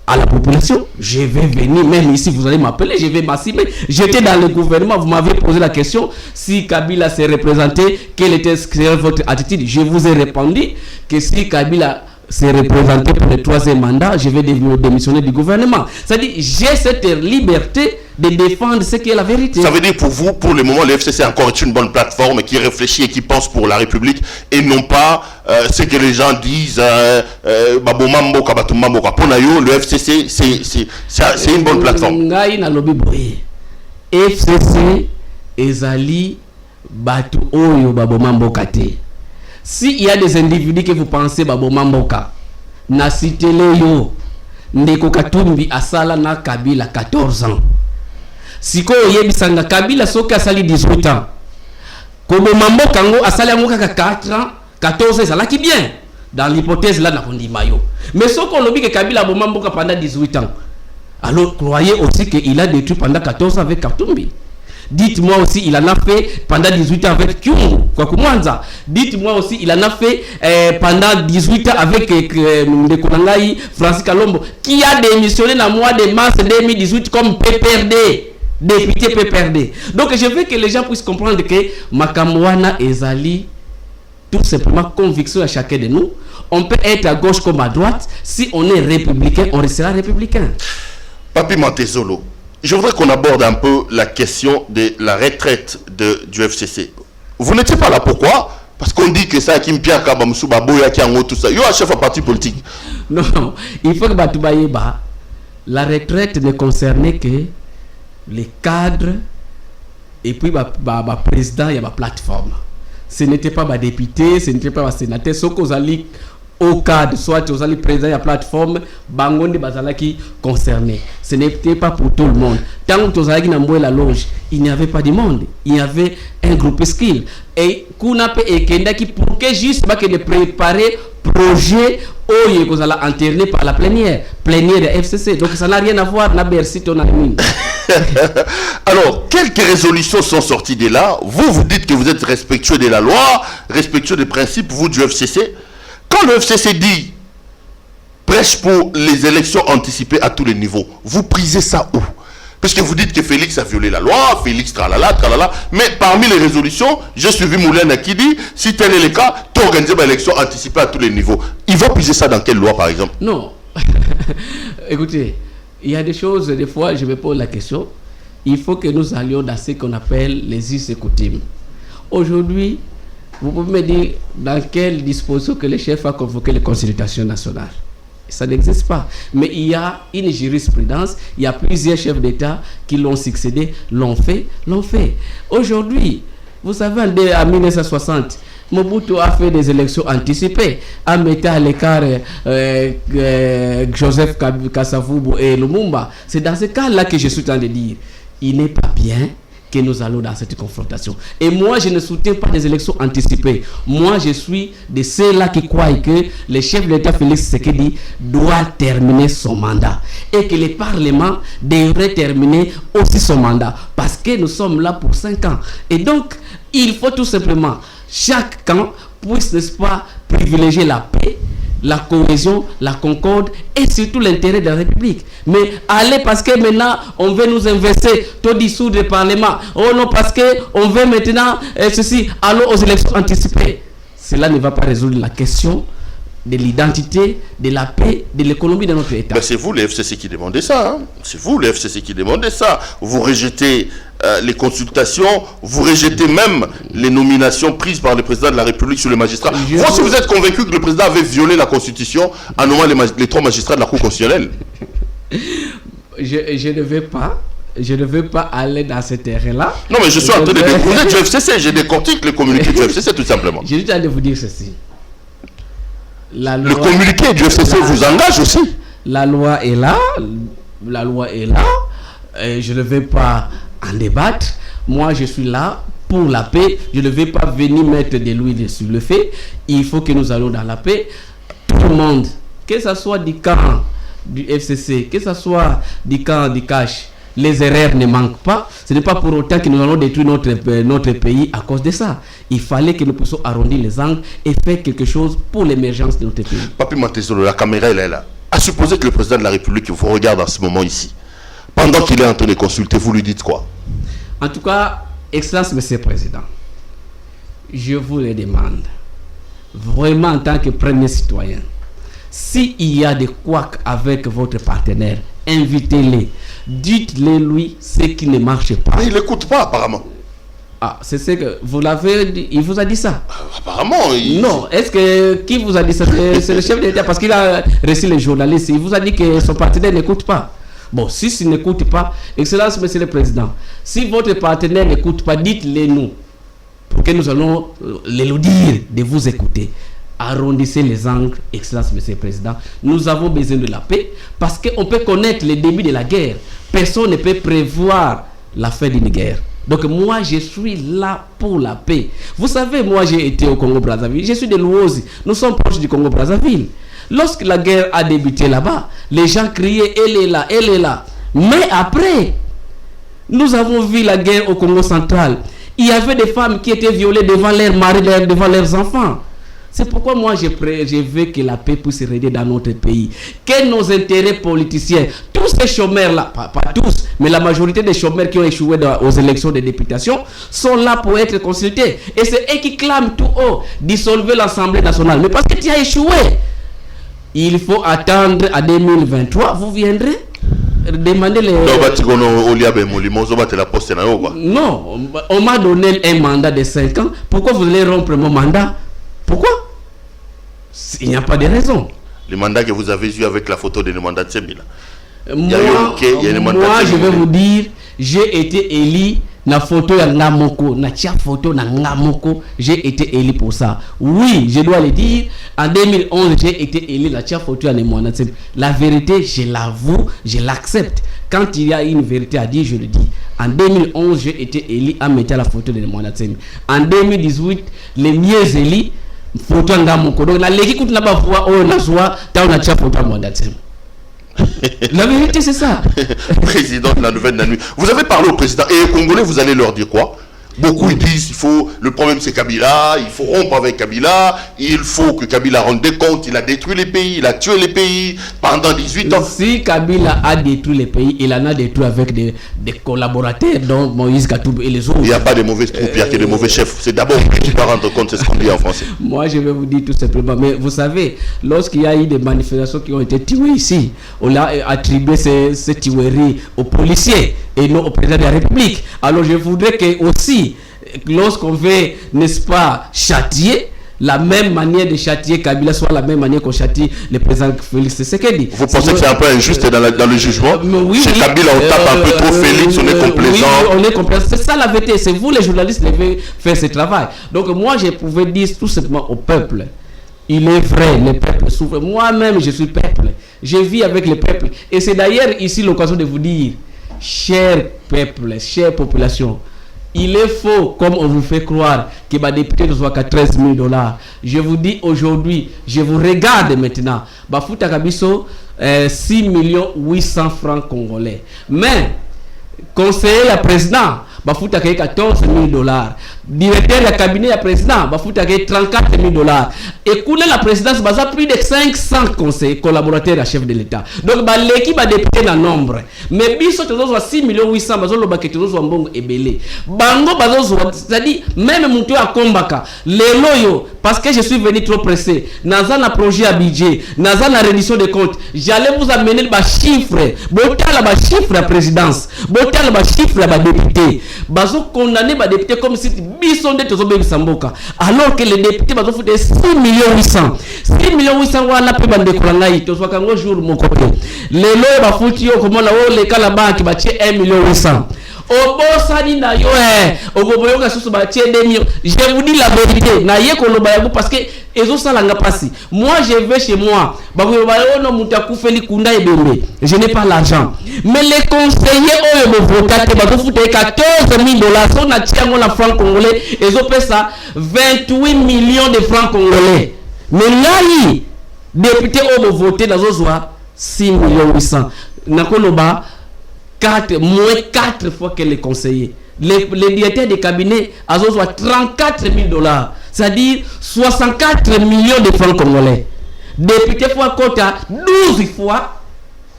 à la population, je vais venir, même ici vous allez m'appeler, je vais m'assumer. J'étais dans le gouvernement, vous m'avez posé la question, si Kabila s'est représenté, quelle était votre attitude? Je vous ai répondu que si Kabila s'est représenté pour le troisième mandat, je vais démissionner du gouvernement. C'est-à-dire, j'ai cette liberté de défendre ce qui est la vérité. Ça veut dire pour vous, pour le moment, le FCC encore est une bonne plateforme qui réfléchit et qui pense pour la République et non pas ce que les gens disent pour le FCC, c'est une bonne plateforme. FCC ezali batu oyo babomamboka te. S'il y a des individus que vous pensez babomamboka, na citele yo ndeko Katumbi asala na Kabila 14 ans. Siko yebisanga Kabila soki asali 18 ans. Kobomamboka ngo asali yango kaka 4 ans, 14 ans ezalaki bien. Dans l'hypothèse là na kondima yo. Mais soko lobi que Kabila bomamboka pendant 18 ans. Alors croyez aussi qu'il a détruit pendant 14 ans avec Katumbi. Dites-moi aussi, il en a fait pendant 18 ans avec Kyungu Kwakumwanza. Dites-moi aussi, il en a fait pendant 18 ans avec Ndekonangai, Francis Kalombo, qui a démissionné dans le mois de mars 2018 comme PPRD, député PPRD. Donc je veux que les gens puissent comprendre que Makamwana Ezali, tout simplement conviction à chacun de nous. On peut être à gauche comme à droite. Si on est républicain, on restera républicain. Papi Montezolo, je voudrais qu'on aborde un peu la question de la retraite du FCC. Vous n'étiez pas là, pourquoi? Parce qu'on dit que ça, Kim Pierre Kabamsou, Baboya, Kiango, tout ça. Il y a un chef à parti politique. Non, il faut que Batoubaïba, la retraite ne concernait que les cadres et puis le président, il y a ma plateforme. Ce n'était pas ma député, ce n'était pas ma sénateur, ce qu'on a dit au cadre, soit aux alliés présidents de la plateforme, Bangondi Bazalaki concerné. Ce n'était pas pour tout le monde. Tant que Tozalaki n'a pas la loge, il n'y avait pas de monde. Il y avait un groupe skill. Et Kunape et Kendaki pour que juste de préparer projet où vous allez interner par la plénière de FCC. Donc ça n'a rien à voir avec Bercy Tonamine. Alors, quelques résolutions sont sorties de là. Vous dites que vous êtes respectueux de la loi, respectueux des principes, vous du FCC. Quand le FCC dit prêche pour les élections anticipées à tous les niveaux, vous prisez ça où? Puisque vous dites que Félix a violé la loi, Félix tralala, tralala, mais parmi les résolutions, j'ai suivi Moulin qui dit, si tel est le cas, tu organises une élection anticipée à tous les niveaux. Il va puiser ça dans quelle loi, par exemple? Non. Écoutez, il y a des choses, des fois, je me pose la question, il faut que nous allions dans ce qu'on appelle les us et coutumes. Aujourd'hui, vous pouvez me dire dans quelle disposition que le chef a convoqué les consultations nationales. Ça n'existe pas. Mais il y a une jurisprudence, il y a plusieurs chefs d'État qui l'ont succédé, l'ont fait. Aujourd'hui, vous savez, en 1960, Mobutu a fait des élections anticipées, en mettant à l'écart Joseph Kasavubu et Lumumba. C'est dans ce cas-là que je suis en train de dire, il n'est pas bien que nous allons dans cette confrontation. Et moi, je ne soutiens pas des élections anticipées. Moi, je suis de ceux-là qui croient que le chef de l'État, Félix Tshisekedi, doit terminer son mandat. Et que le Parlement devrait terminer aussi son mandat. Parce que nous sommes là pour 5 ans. Et donc, il faut tout simplement, chaque camp puisse, n'est-ce pas, privilégier la paix, la cohésion, la concorde et surtout l'intérêt de la République. Mais allez parce que maintenant on veut nous investir, tout dissoudre le Parlement. Oh non, parce qu'on veut maintenant ceci, allons aux élections anticipées. Cela ne va pas résoudre la question de l'identité, de la paix, de l'économie de notre État. Ben c'est vous, les FCC, qui demandez ça. Hein? C'est vous, les FCC, qui demandez ça. Vous rejetez les consultations, vous rejetez même les nominations prises par le président de la République sur les magistrats. Moi, si vous êtes convaincu que le président avait violé la Constitution en nommant les 3 magistrats de la Cour constitutionnelle. Je ne veux pas aller dans ce terrain-là. Non, mais je suis en train de découvrir du FCC. Je décortique le communiqué du FCC, tout simplement. Je suis en train de vous dire ceci. Le communiqué du FCC vous engage aussi. La loi est là. Et je ne vais pas en débattre. Moi, je suis là pour la paix. Je ne vais pas venir mettre de l'huile sur le feu. Il faut que nous allons dans la paix. Tout le monde, que ce soit du camp du FCC, que ce soit du camp du cash, les erreurs ne manquent pas. Ce n'est pas pour autant que nous allons détruire notre pays à cause de ça. Il fallait que nous puissions arrondir les angles et faire quelque chose pour l'émergence de notre pays. Papi Montezolo, la caméra elle est là. À supposer que le président de la République vous regarde en ce moment ici, pendant qu'il est en train de consulter, vous lui dites quoi? En tout cas, Excellence, Monsieur le Président, je vous le demande, vraiment en tant que premier citoyen, s'il y a des couacs avec votre partenaire, invitez-les. Dites-le lui ce qui ne marche pas. Mais il n'écoute pas apparemment. Ah, c'est ce que vous l'avez dit. Il vous a dit ça? Apparemment. Non. Est-ce que qui vous a dit ça? C'est le chef d'État parce qu'il a reçu les journalistes. Il vous a dit que son partenaire n'écoute pas. Bon, si il n'écoute pas, Excellence, Monsieur le Président, si votre partenaire n'écoute pas, dites-le nous pour que nous allons le dire de vous écouter. Arrondissez les angles, Excellence, Monsieur le Président. Nous avons besoin de la paix parce qu'on peut connaître le début de la guerre. Personne ne peut prévoir la fin d'une guerre. Donc moi, je suis là pour la paix. Vous savez, moi, j'ai été au Congo-Brazzaville. Je suis de Luozi. Nous sommes proches du Congo-Brazzaville. Lorsque la guerre a débuté là-bas, les gens criaient « Elle est là, elle est là ». Mais après, nous avons vu la guerre au Congo central. Il y avait des femmes qui étaient violées devant leurs maris, devant leurs enfants. C'est pourquoi moi je veux que la paix puisse régner dans notre pays. Que nos intérêts politiciens, tous ces chômeurs-là, pas tous, mais la majorité des chômeurs qui ont échoué aux élections de députation, sont là pour être consultés. Et c'est eux qui clament tout haut, dissolver l'Assemblée nationale. Mais parce que tu as échoué, il faut attendre à 2023, vous viendrez demander les... Non, on m'a donné un mandat de 5 ans. Pourquoi vous allez rompre mon mandat? Pourquoi? Il n'y a pas de raison. Le mandat que vous avez eu avec la photo de Nemanda Tsembi. Moi, je vais vous dire, j'ai été élu na photo ya Ngamoko, na tia photo na Ngamoko, j'ai été élu pour ça. Oui, je dois le dire, en 2011, j'ai été élu na tia photo ya Nemanda Tsembi. La vérité, je l'avoue, je l'accepte. Quand il y a une vérité à dire, je le dis. En 2011, j'ai été élu à mettre la photo de Nemanda Tsembi. En 2018, les mieux élus, photo Ngamoko. Donc la l'équipe n'a pas voix oh la joie dans la photo Nemanda Tsembi. La vérité c'est ça. Président de la Nouvelle Nanu. Vous avez parlé au président et aux Congolais, vous allez leur dire quoi? Beaucoup ils disent le problème c'est Kabila, il faut rompre avec Kabila, il faut que Kabila rende des comptes, il a détruit les pays, il a tué les pays pendant 18 ans. Si Kabila a détruit les pays, il en a détruit avec des collaborateurs, dont Moïse Katumbi et les autres. Il n'y a pas de mauvaises troupes, il n'y a que de mauvais chefs. C'est d'abord que tu dois rendre compte, c'est ce qu'on dit en français. Moi je vais vous dire tout simplement, mais vous savez, lorsqu'il y a eu des manifestations qui ont été tuées ici, on a attribué ces tueries aux policiers et non au président de la République. Alors je voudrais que aussi, lorsqu'on veut, n'est-ce pas, châtier, la même manière de châtier Kabila soit la même manière qu'on châtie le président Félix Tshisekedi. Vous pensez que c'est un peu injuste dans le jugement? Oui, chez Kabila, on tape un peu trop Félix, on est complaisant. Oui, on est complaisant. C'est ça la vérité. C'est vous les journalistes qui devez faire ce travail. Donc moi, je pouvais dire tout simplement au peuple, il est vrai, le peuple souffre. Moi-même, je suis peuple. Je vis avec le peuple. Et c'est d'ailleurs ici l'occasion de vous dire, cher peuple, chère population, il est faux, comme on vous fait croire, que ma député ne soit qu'à 13 000 $. Je vous dis aujourd'hui, je vous regarde maintenant. Bafouta Kabiso, 6 800 000 francs congolais. Mais, conseiller à président, Bafouta 14 000 $. Directeur de cabinet à président, Bafouta 34 000 $. Écoulez la présidence, Baza plus de 500 conseillers, collaborateurs à chef de l'État. Donc, l'équipe a député dans nombre. Mais biso tozo 6 800 000, bazo lo baketo zo mbongo ebele. Bango bazo, c'est-à-dire même muto a kombaka. Les loyo, parce que je suis venu trop pressé. Naza na projet à budget, naza na reddition de comptes. J'allais vous amener le chiffre. Botala ba chiffre à présidence. Botala ba chiffre à député. Bazo condamné ba député comme si biso nde tozo bebi samboka. Alors que les députés bazo fouté 6 800 800 wana pe bande kolangai to soka ngo jour mon côté les lois ba fouti yo comme la o le kala banque ba tie 1 800 000 obosani na yo ogoboyoka susu ba tie 2 millions. Je vous dis la vérité na ye ko loba yango parce que ezo sala nga passi. Moi je vais chez moi ba ko ba ono mutaku feli kunda ebembe, je n'ai pas l'argent, mais les conseillers oyo bo votate ba ko fouté 14 000 $, son na tiango la franc congolais ezo pesa 28 millions de francs congolais. Mais là, député ont voté dans le 6 800 000. Nakoloba 4 moins 4 fois que les conseillers. Les directeurs de cabinet ont 34 000 $. C'est-à-dire 64 millions de francs congolais. Député fois quota 12 fois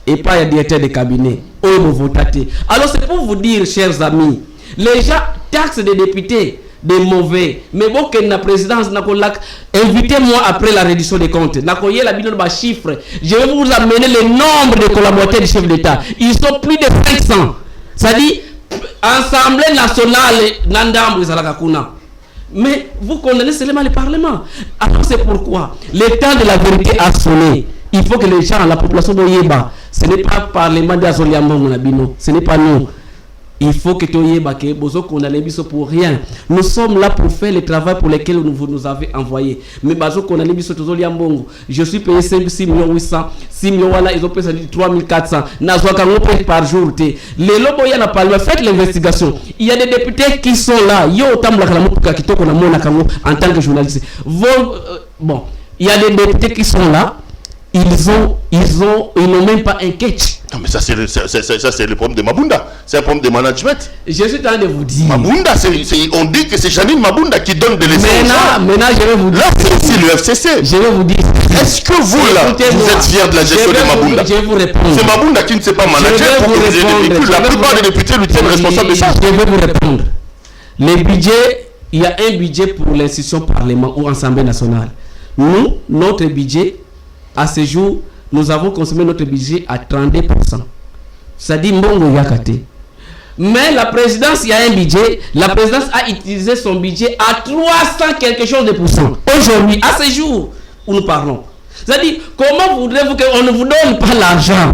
et pas un directeur de cabinet. Ont voté. Alors c'est pour vous dire, chers amis, les gens taxent des députés des mauvais, mais bon que la présidence n'a pas invitez-moi après la reddition des comptes n'a pas la bidon de chiffre. Je vais vous amener le nombre de collaborateurs du chef d'État. Ils sont plus de 500. C'est-à-dire Assemblée nationale Nandambu Zalakakuna. Mais vous condamnez seulement le Parlement. Alors c'est pourquoi le temps de la vérité a sonné. Il faut que les gens, la population de Yéba, ce n'est pas le Parlement d'Azoliambo, ce n'est pas nous. Il faut que tu aies baqué, bozo qu'on a les biso pour rien. Nous sommes là pour faire le travail pour lequel vous nous avez envoyé. Mais bazo qu'on a les biso tous les ambongo. Je suis payé 6 800, 6 millions voilà, ils ont payé 3 400. Nazoa kango par jour. Les lobos y a pas le faites l'investigation. Il y a des députés qui sont là. Yo tam la kalamuka qui toko na mona kango en tant que journaliste. Bon, il y a des députés qui sont là. Ils n'ont même pas un catch. Non mais ça c'est le problème de Mabunda. C'est un problème de management. Je suis en train de vous dire. Mabunda, on dit que c'est Janine Mabunda qui donne de l'essence. Maintenant, je vais vous dire. Là, c'est aussi le FCC. Je vais vous dire. Est-ce que vous, là, vous êtes fiers de la gestion de Mabunda? Je vais vous répondre. C'est Mabunda qui ne sait pas manager pour que les véhicules. La plupart des députés lui tiennent responsable de ça. Je vais vous répondre. Les budgets, il y a un budget pour l'institution parlement ou Assemblée nationale. Nous, notre budget, à ce jour, nous avons consommé notre budget à 32%. Ça dit Mbongo Yakate. Mais la présidence, il y a un budget. La présidence a utilisé son budget à 300 quelque chose de pourcents. Aujourd'hui, à ce jour où nous parlons. C'est-à-dire, comment voudrez-vous qu'on ne vous donne pas l'argent?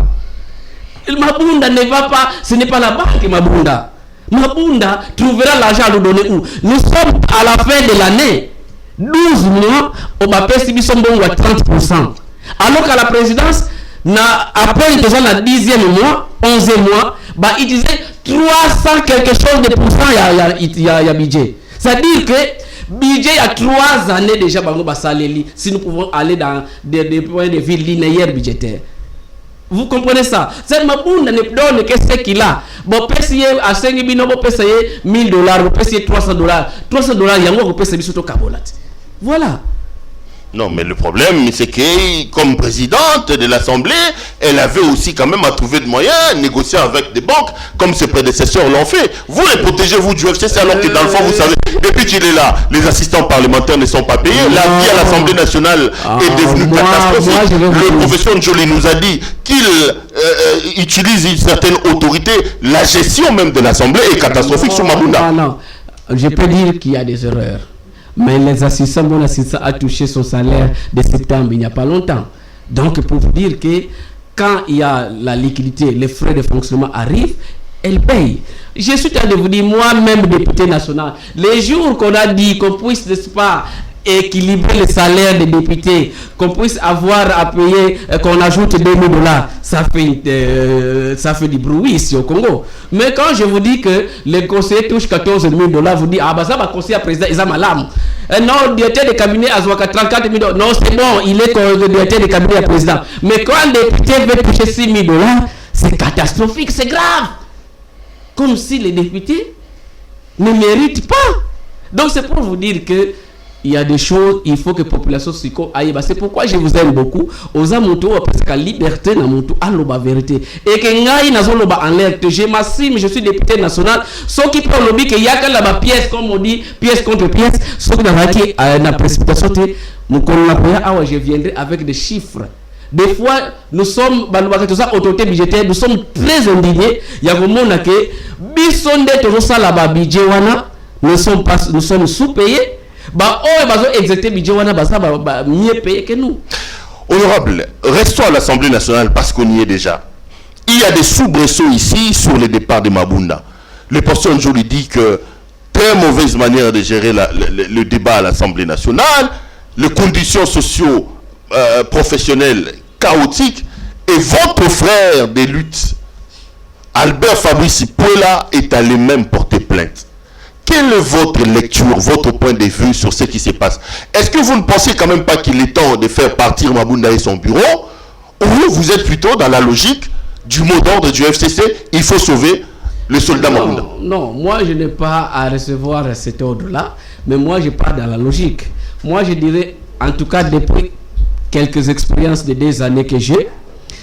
Mabunda ne va pas, ce n'est pas la banque Mabunda. Mabunda trouvera l'argent à nous donner où? Nous sommes à la fin de l'année. 12 mois, on va payer Mbongo à 30%. Alors qu'à la présidence, après déjà le 10e mois, 11e mois, bah, il disait 300 quelque chose de pourcents il y a budget. C'est-à-dire que budget il y a 3 années déjà, si nous pouvons aller dans des points de vue linéaires budgétaires. Vous comprenez ça? C'est Mabunda ne donne que ce qu'il a. Bon, payer à 5 000, bon, payer $1000, bon, payer $300. $300, il y a un peu payer sur Kabolat. Voilà. Non, mais le problème, c'est que, comme présidente de l'Assemblée, elle avait aussi quand même à trouver de moyens, négocier avec des banques, comme ses prédécesseurs l'ont fait. Vous les protégez, vous, du FCC, alors que dans le fond, vous savez, depuis qu'il est là, les assistants parlementaires ne sont pas payés. La vie à l'Assemblée nationale est devenue catastrophique. Le professeur Njoli nous a dit qu'il utilise une certaine autorité. La gestion même de l'Assemblée est catastrophique sur Mabunda. Non, je peux dire qu'il y a des erreurs. Mais les assistants, mon assistant a touché son salaire de septembre il n'y a pas longtemps. Donc, pour vous dire que quand il y a la liquidité, les frais de fonctionnement arrivent, elle paye. Je suis en train de vous dire, moi-même, député national, les jours qu'on a dit qu'on puisse, n'est-ce pas, équilibrer le salaire des députés, qu'on puisse avoir à payer, qu'on ajoute $2 000, ça fait du bruit ici au Congo. Mais quand je vous dis que les conseillers touchent $14 000, vous dites, ah bah ça va conseiller à président, ils ont malade. Non, le directeur de cabinet a 34 000 $. Non, c'est bon, il est le directeur de cabinet à président. Mais quand un député veut toucher $6 000, c'est catastrophique, c'est grave. Comme si les députés ne méritent pas. Donc c'est pour vous dire que il y a des choses, il faut que la population s'y aille. C'est pourquoi je vous aime beaucoup. Aux amontons, parce que la liberté n'a monté à la vérité. Et que ngaï n'a pas en l'air. Je m'assume, je suis député national. Ceux qui parlent lobby qu'il y a que la pièce, comme on dit, pièce contre pièce. Ceux qui n'ont pas précipitation, je viendrai avec des chiffres. Des fois, nous sommes, autorité budgétaire, nous sommes très indignés. Il y a vraiment que, bisonde tozosa la budget wana, nous sommes sous-payés. Mieux payé que nous. Honorable, restons à l'Assemblée nationale parce qu'on y est déjà. Il y a des soubresauts ici sur le départ de Mabunda. Le pasteur Njoli dit que très mauvaise manière de gérer le débat à l'Assemblée nationale, les conditions socio-professionnelles chaotiques, et votre frère des luttes, Albert Fabrice Puela, est allé même porter plainte. Quelle est votre lecture, votre point de vue sur ce qui se passe? Est-ce que vous ne pensez quand même pas qu'il est temps de faire partir Mabunda et son bureau? Ou vous êtes plutôt dans la logique du mot d'ordre du FCC, il faut sauver le soldat Mabunda? Non, moi je n'ai pas à recevoir cet ordre-là, mais moi je pars dans la logique. Moi je dirais, en tout cas depuis quelques expériences de 2 années que j'ai,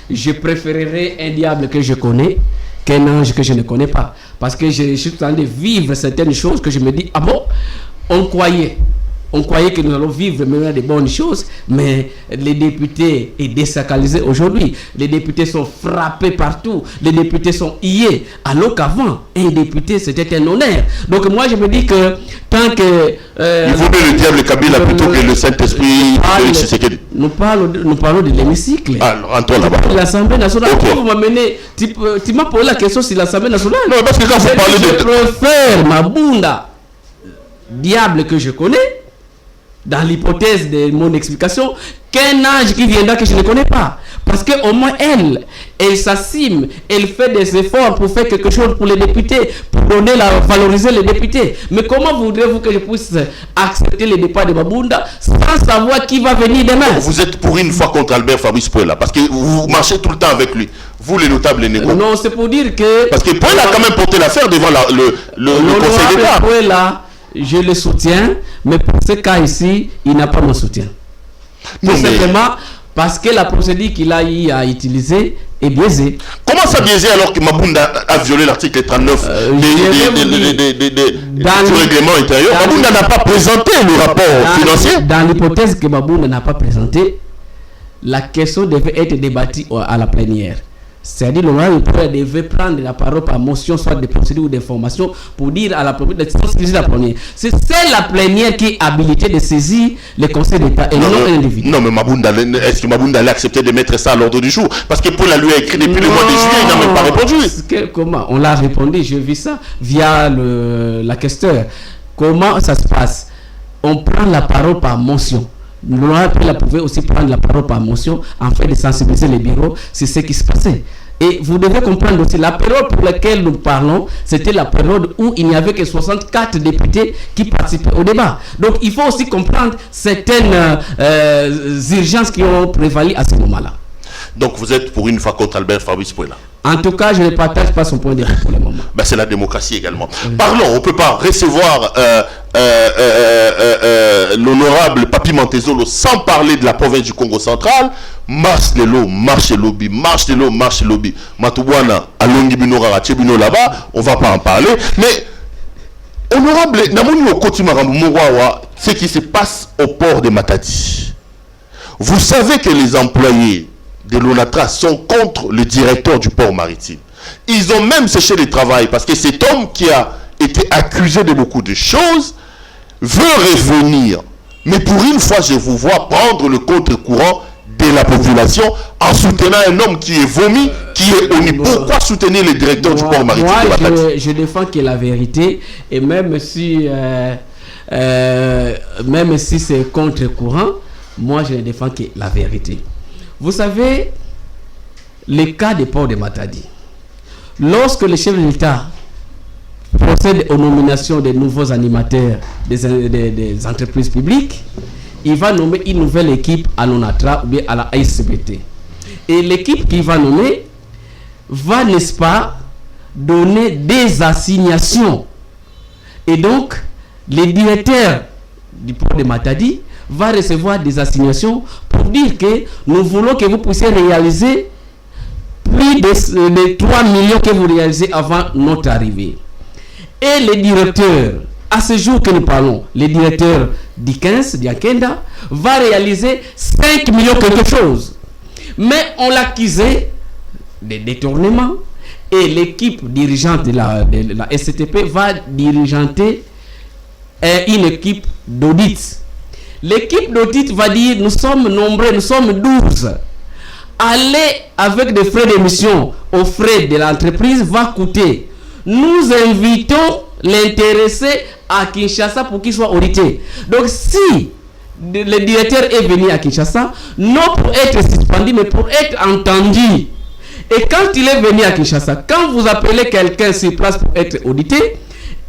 je préférerais un diable que je connais qu'un ange que je ne connais pas. Parce que je suis en train de vivre certaines choses que je me dis, ah bon, on croyait que nous allons vivre maintenant des bonnes choses, mais les députés sont désacralisés aujourd'hui. Les députés sont frappés partout. Les députés sont hiés. Alors qu'avant, un député, c'était un honneur. Donc moi, je me dis que tant que... il vaut mieux le diable Kabila plutôt que le Saint-Esprit de Tshisekedi. Nous parlons de l'hémicycle. Alors, entre là-bas. L'Assemblée nationale. Okay. Vous m'amenez... Tu m'as posé la question sur l'Assemblée nationale. Non, parce que quand vous parlez de... Je préfère Mabunda, diable que je connais, dans l'hypothèse de mon explication, qu'un ange qui viendra que je ne connais pas. Parce qu'au moins elle s'assume, elle fait des efforts pour faire quelque chose pour les députés, pour valoriser les députés. Mais comment voudrez-vous que je puisse accepter le départ de Mabunda sans savoir qui va venir demain? Vous êtes pour une fois contre Albert Fabrice Puela, parce que vous marchez tout le temps avec lui. Vous, les notables, les négociants. Non, c'est pour dire que... Parce que Puela a quand même porté l'affaire devant le Conseil d'État. Puela, je le soutiens, mais pour ce cas ici, il n'a pas mon soutien. Tout simplement parce que la procédure qu'il a eu à utiliser est biaisée. Comment ça biaisé alors que Mabunda a violé l'article 39 du règlement intérieur? Mabunda n'a pas présenté le rapport financier. Dans l'hypothèse que Mabunda n'a pas présenté, la question devait être débattue à la plénière. C'est-à-dire l'honorable devait prendre la parole par motion, soit de procédure ou d'information, pour dire à la plénière. C'est la plénière qui est habilitée de saisir le Conseil d'État et non un individu. Non, mais Mabunda, est-ce que Mabunda allait accepter de mettre ça à l'ordre du jour? Parce que Paul lui a écrit depuis le mois de juillet, il n'a même pas répondu. Comment? On l'a répondu, j'ai vu ça via la questeur. Comment ça se passe? On prend la parole par motion. L'honorable pouvait aussi prendre la parole par motion afin de sensibiliser les bureaux sur ce qui se passait. Et vous devez comprendre aussi, la période pour laquelle nous parlons, c'était la période où il n'y avait que 64 députés qui participaient au débat. Donc il faut aussi comprendre certaines urgences qui ont prévalu à ce moment-là. Donc vous êtes pour une fois contre Albert Fabrice Pouela. En tout cas, je ne partage pas son point de vue pour le moment. Ben, c'est la démocratie également. Parlons, on ne peut pas recevoir l'honorable Papi Montezolo sans parler de la province du Congo central. Marche de l'eau, marche de lobby, marche de l'eau, marche de lobby. Matouana, Alongi Binora, Tchebino là-bas, on ne va pas en parler. Mais, honorable, Namouni Okotimarambu Mouawa, ce qui se passe au port de Matadi. Vous savez que les employés de l'ONATRA sont contre le directeur du port maritime. Ils ont même séché le travail parce que cet homme qui a été accusé de beaucoup de choses veut revenir. Mais pour une fois, je vous vois prendre le contre-courant de la population en soutenant un homme qui est vomi, qui est honni. Pourquoi soutenir le directeur du port maritime de Matadi? Je défends que la vérité, et même si c'est contre-courant, moi je ne défends que la vérité. Vous savez, le cas des ports de Matadi, lorsque le chef de l'État procède aux nominations des nouveaux animateurs des entreprises publiques, il va nommer une nouvelle équipe à l'ONATRA ou bien à la AICBT. Et l'équipe qu'il va nommer va, n'est-ce pas, donner des assignations. Et donc, le directeur du port de Matadi va recevoir des assignations pour dire que nous voulons que vous puissiez réaliser plus de 3 millions que vous réalisez avant notre arrivée. Et le directeur, à ce jour que nous parlons, le directeur d'Ikens, d'Yankenda, va réaliser 5 millions quelque chose. Mais on l'accusait de détournement et l'équipe dirigeante de la SCTP va dirigenter une équipe d'audit. L'équipe d'audit va dire, nous sommes nombreux, nous sommes 12. Aller avec des frais d'émission aux frais de l'entreprise va coûter. Nous invitons l'intéressé à Kinshasa pour qu'il soit audité. Donc si le directeur est venu à Kinshasa, non pour être suspendu, mais pour être entendu. Et quand il est venu à Kinshasa, quand vous appelez quelqu'un sur place pour être audité,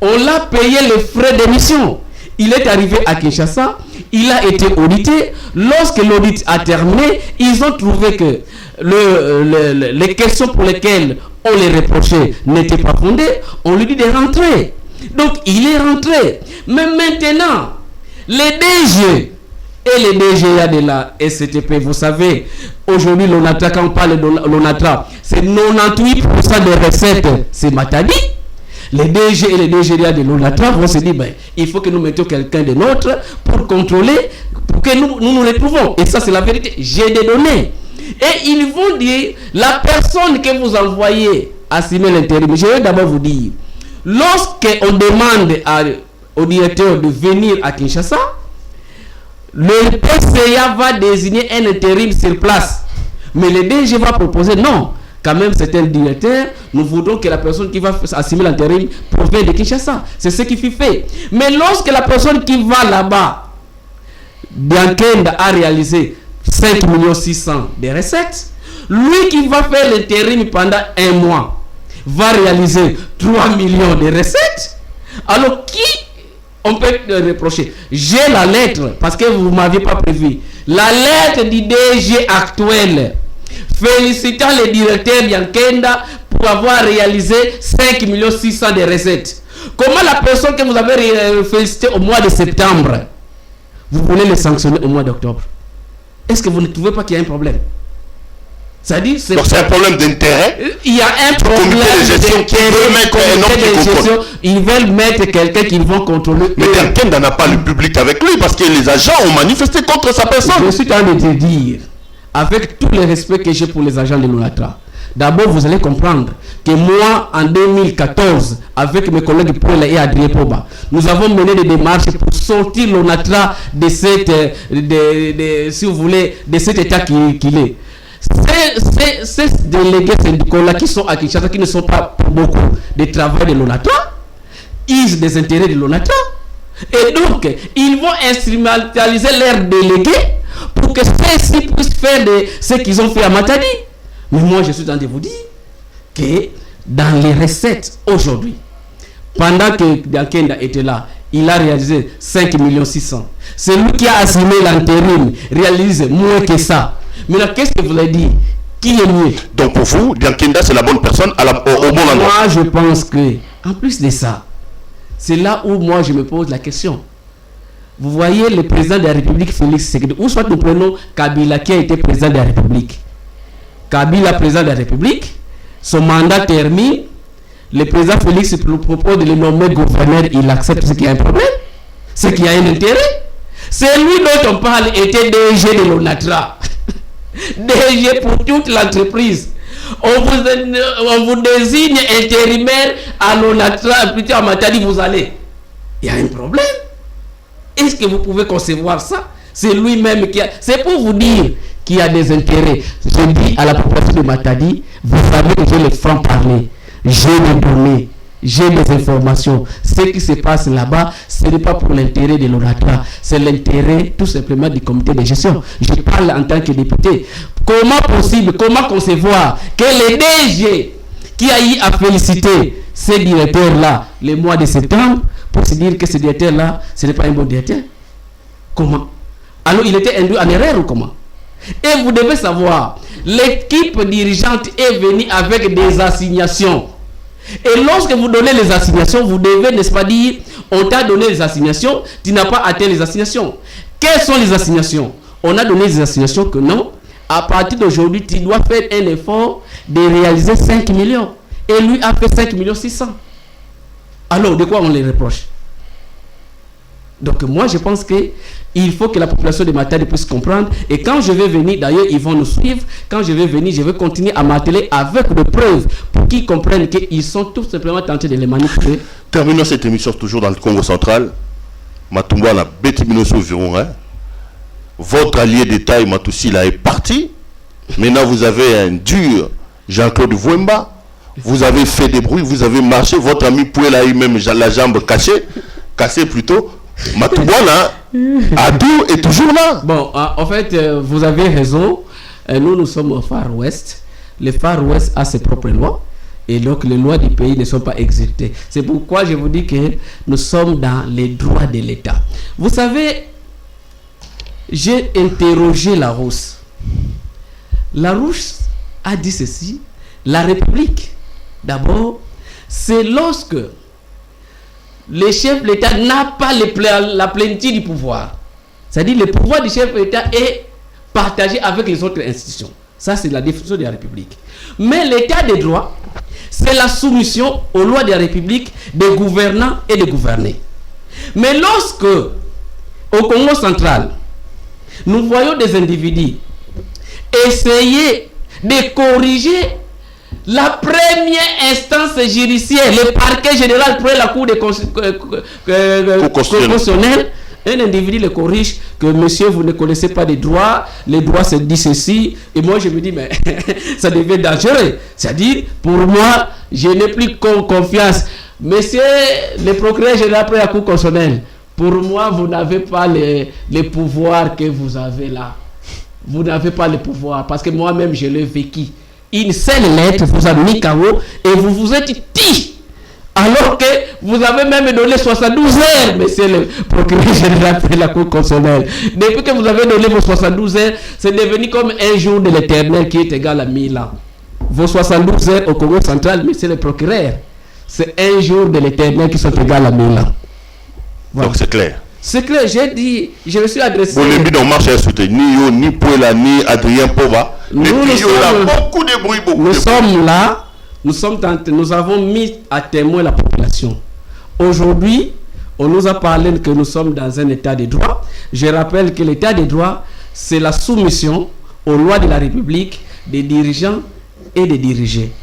on l'a payé les frais d'émission. Il est arrivé à Kinshasa, il a été audité. Lorsque l'audit a terminé, ils ont trouvé que les questions pour lesquelles on les reprochait n'étaient pas fondées. On lui dit de rentrer. Donc il est rentré. Mais maintenant, les DG et les DGA de la SCTP, vous savez, aujourd'hui l'ONATRA, quand on parle de l'ONATRA, c'est 98% des recettes, c'est Matadi. Les DG et les DGA de l'ONATRA vont se dire, ben, il faut que nous mettions quelqu'un de nôtre pour contrôler, pour que nous retrouvons. Et ça, c'est la vérité. J'ai des données. Et ils vont dire, la personne que vous envoyez à assumer l'intérim, je vais d'abord vous dire, lorsqu'on demande au directeur de venir à Kinshasa, le PCA va désigner un intérim sur place. Mais le DG va proposer non. Quand même, c'est un directeur. Nous voudrons que la personne qui va assumer l'intérim provienne de Kinshasa. C'est ce qui fut fait. Mais lorsque la personne qui va là-bas, Biankenda a réalisé 5 600 000 de recettes, lui qui va faire l'intérim pendant un mois, va réaliser 3 millions de recettes. Alors qui on peut le reprocher? J'ai la lettre, parce que vous ne m'aviez pas prévu. La lettre du DG actuel félicitant le directeur Biankenda pour avoir réalisé 5 600 000 de recettes. Comment la personne que vous avez félicité au mois de septembre, vous voulez le sanctionner au mois d'octobre? Est-ce que vous ne trouvez pas qu'il y a un problème? C'est-à-dire, donc c'est un problème d'intérêt. Il y a un problème d'intérêt. Ils veulent mettre quelqu'un qu'ils vont contrôler. Mais Biankenda n'a pas le public avec lui parce que les agents ont manifesté contre sa personne. Je suis en train de te dire, avec tout le respect que j'ai pour les agents de l'ONATRA, d'abord vous allez comprendre que moi en 2014 avec mes collègues Paul et Adrien Poba, nous avons mené des démarches pour sortir l'ONATRA de cette si vous voulez, de cet état qu'il est. Ces délégués syndicaux-là qui sont à Kinshasa, qui ne sont pas pour beaucoup de travail de l'ONATRA, ils ont des intérêts de l'ONATRA. Et donc, ils vont instrumentaliser leurs délégués pour que ceux-ci puissent faire ce qu'ils ont fait à Matadi. Mais moi, je suis en train de vous dire que dans les recettes aujourd'hui, pendant que Biankenda était là, il a réalisé 5 600 000. Celui qui a assumé l'intérim réalise moins que ça. Maintenant, qu'est-ce que vous voulez dire? Qui est mieux? Donc pour vous, Diankenda, c'est la bonne personne au bon endroit. Moi, je pense que, en plus de ça, c'est là où moi je me pose la question. Vous voyez le président de la République, Félix Tshisekedi, ou soit nous prenons Kabila qui a été président de la République. Kabila, président de la République, son mandat termine, le président Félix propose de le nommer gouverneur, il accepte ce qu'il y a un problème, ce qu'il y a un intérêt. C'est lui dont on parle était DG de l'ONATRA. DG pour toute l'entreprise. On vous désigne intérimaire à l'ONATRA, plutôt à Matadi, vous allez. Il y a un problème. Est-ce que vous pouvez concevoir ça? C'est lui-même qui a... C'est pour vous dire qu'il y a des intérêts. Je dis à la population de Matadi, vous savez que j'ai le franc-parler. J'ai des données, j'ai des informations. Ce qui se passe là-bas, ce n'est pas pour l'intérêt de l'ONATRA, c'est l'intérêt tout simplement du comité de gestion. Je parle en tant que député. Comment possible, comment concevoir que le DG qui a eu à féliciter ces directeurs-là le mois de septembre pour se dire que ce directeur-là, ce n'est pas un bon directeur? Comment? Alors il était induit en erreur ou comment? Et vous devez savoir, l'équipe dirigeante est venue avec des assignations. Et lorsque vous donnez les assignations, vous devez, n'est-ce pas, dire, on t'a donné les assignations, tu n'as pas atteint les assignations. Quelles sont les assignations? On a donné des assignations que non, à partir d'aujourd'hui, tu dois faire un effort de réaliser 5 millions. Et lui a fait 5 millions 600. Alors, de quoi on les reproche? Donc moi je pense qu'il faut que la population de Matadi puisse comprendre. Et quand je vais venir, d'ailleurs ils vont nous suivre, quand je vais venir, je vais continuer à m'atteler avec des preuves pour qu'ils comprennent qu'ils sont tout simplement tentés de les manipuler. Terminons cette émission toujours dans le Congo central. Matumba la Bétimino Sauviron, hein. Votre allié d'État Matousila est parti. Maintenant vous avez un dur Jean-Claude Vouemba. Vous avez fait des bruits, vous avez marché. Votre ami Pouel a eu même la jambe cassée plutôt. Matouboula, Adou est toujours là. Bon, en fait, vous avez raison. Nous sommes au Far West. Le Far West a ses propres lois. Et donc, les lois du pays ne sont pas exécutées. C'est pourquoi je vous dis que nous sommes dans les droits de l'État. Vous savez, j'ai interrogé Larousse. Larousse a dit ceci. La République, d'abord, c'est lorsque le chef de l'État n'a pas la plénitude du pouvoir. C'est-à-dire le pouvoir du chef de l'État est partagé avec les autres institutions. Ça, c'est la définition de la République. Mais l'État de droit, c'est la soumission aux lois de la République des gouvernants et des gouvernés. Mais lorsque, au Congo central, nous voyons des individus essayer de corriger la première instance judiciaire, le parquet général pour la cour de constitutionnelle, un individu le corrige que monsieur vous ne connaissez pas les droits se dit ceci, et moi je me dis mais ça devient dangereux. C'est-à-dire pour moi je n'ai plus confiance. Monsieur le procureur général pour la cour constitutionnelle, pour moi vous n'avez pas les pouvoirs que vous avez là. Vous n'avez pas le pouvoir parce que moi-même je l'ai vécu. Une seule lettre vous a mis KO et vous vous êtes dit, alors que vous avez même donné 72 heures, monsieur le procureur général de la Cour constitutionnelle. Depuis que vous avez donné vos 72 heures, c'est devenu comme un jour de l'éternel qui est égal à 1000 ans. Vos 72 heures au Congo central, monsieur le procureur, c'est un jour de l'éternel qui sont égales à 1000 ans. Voilà. Donc c'est clair. C'est clair, j'ai dit, je me suis adressé. Bon, les bidons marche à soutenir ni yo, ni Pouela, ni Adrien Pova. Nous sommes là, nous avons mis à témoin la population. Aujourd'hui, on nous a parlé que nous sommes dans un état de droit. Je rappelle que l'état de droit, c'est la soumission aux lois de la République des dirigeants et des dirigés.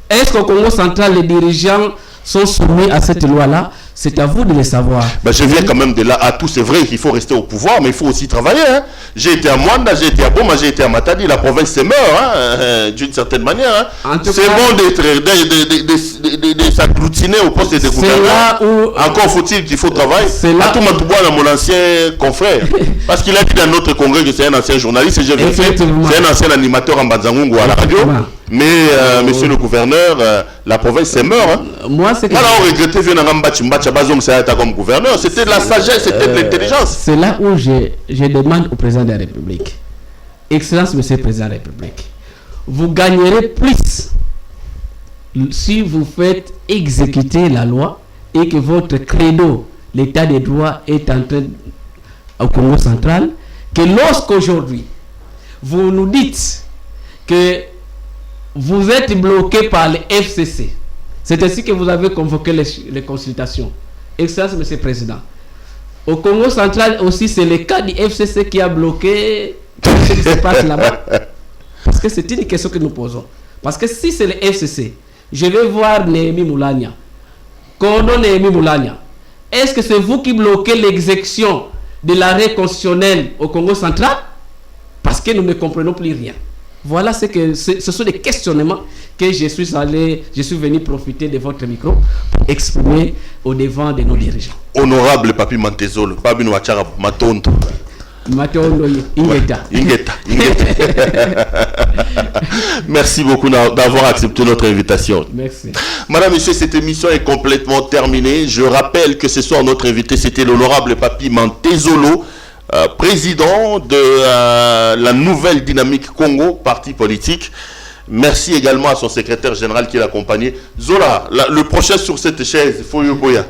Est-ce qu'au Congo central, les dirigeants sont soumis à cette loi-là? C'est à vous de le savoir. Ben, je viens quand même de là à tout. C'est vrai qu'il faut rester au pouvoir, mais il faut aussi travailler. Hein. J'ai été à Mwanda, j'ai été à Boma, j'ai été à Matadi. La province se meurt, hein, d'une certaine manière. Hein. C'est bon de s'agglutiner au poste de gouverneur. Encore faut-il qu'il faut travailler. À tout Matouboua, mon ancien confrère. Parce qu'il a dit dans notre congrès que c'est un ancien journaliste. C'est un ancien animateur en Banzangungu à la radio. Mais, monsieur le gouverneur, la province se meurt. Hein. Moi, c'est que... Alors, on regrettait comme gouverneur. C'était de la sagesse, c'était de l'intelligence. C'est là où je demande au président de la République. Excellence, monsieur le président de la République. vous gagnerez plus si vous faites exécuter la loi et que votre credo, l'état des droits, est en train au Congo central, que lorsqu'aujourd'hui, vous nous dites que vous êtes bloqué par le FCC. C'est ainsi que vous avez convoqué les consultations. Excellence, Monsieur le Président. Au Congo central aussi, c'est le cas du FCC qui a bloqué ce qui se passe là-bas. Parce que c'est une question que nous posons. Parce que si c'est le FCC, je vais voir Néhémie Moulania. Cordon Néhémie Moulania. Est-ce que c'est vous qui bloquez l'exécution de l'arrêt constitutionnel au Congo central? Parce que nous ne comprenons plus rien. Voilà ce sont des questionnements que je suis venu profiter de votre micro pour exprimer au devant de nos dirigeants. Honorable Papi Mantezolo, Papi Nouachara Matondo. Matondo Ingeta. Merci beaucoup d'avoir accepté notre invitation. Merci. Madame, Monsieur, cette émission est complètement terminée. Je rappelle que ce soir, notre invité, c'était l'honorable Papi Mantezolo, président de la Nouvelle Dynamique Congo, parti politique. Merci également à son secrétaire général qui l'accompagnait. Zola, le prochain sur cette chaise, Foyo Boya.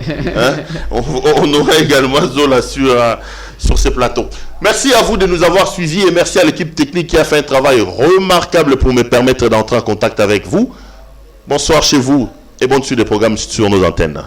On aura également Zola sur ce plateau. Merci à vous de nous avoir suivis et merci à l'équipe technique qui a fait un travail remarquable pour me permettre d'entrer en contact avec vous. Bonsoir chez vous et bonne suite des programmes sur nos antennes.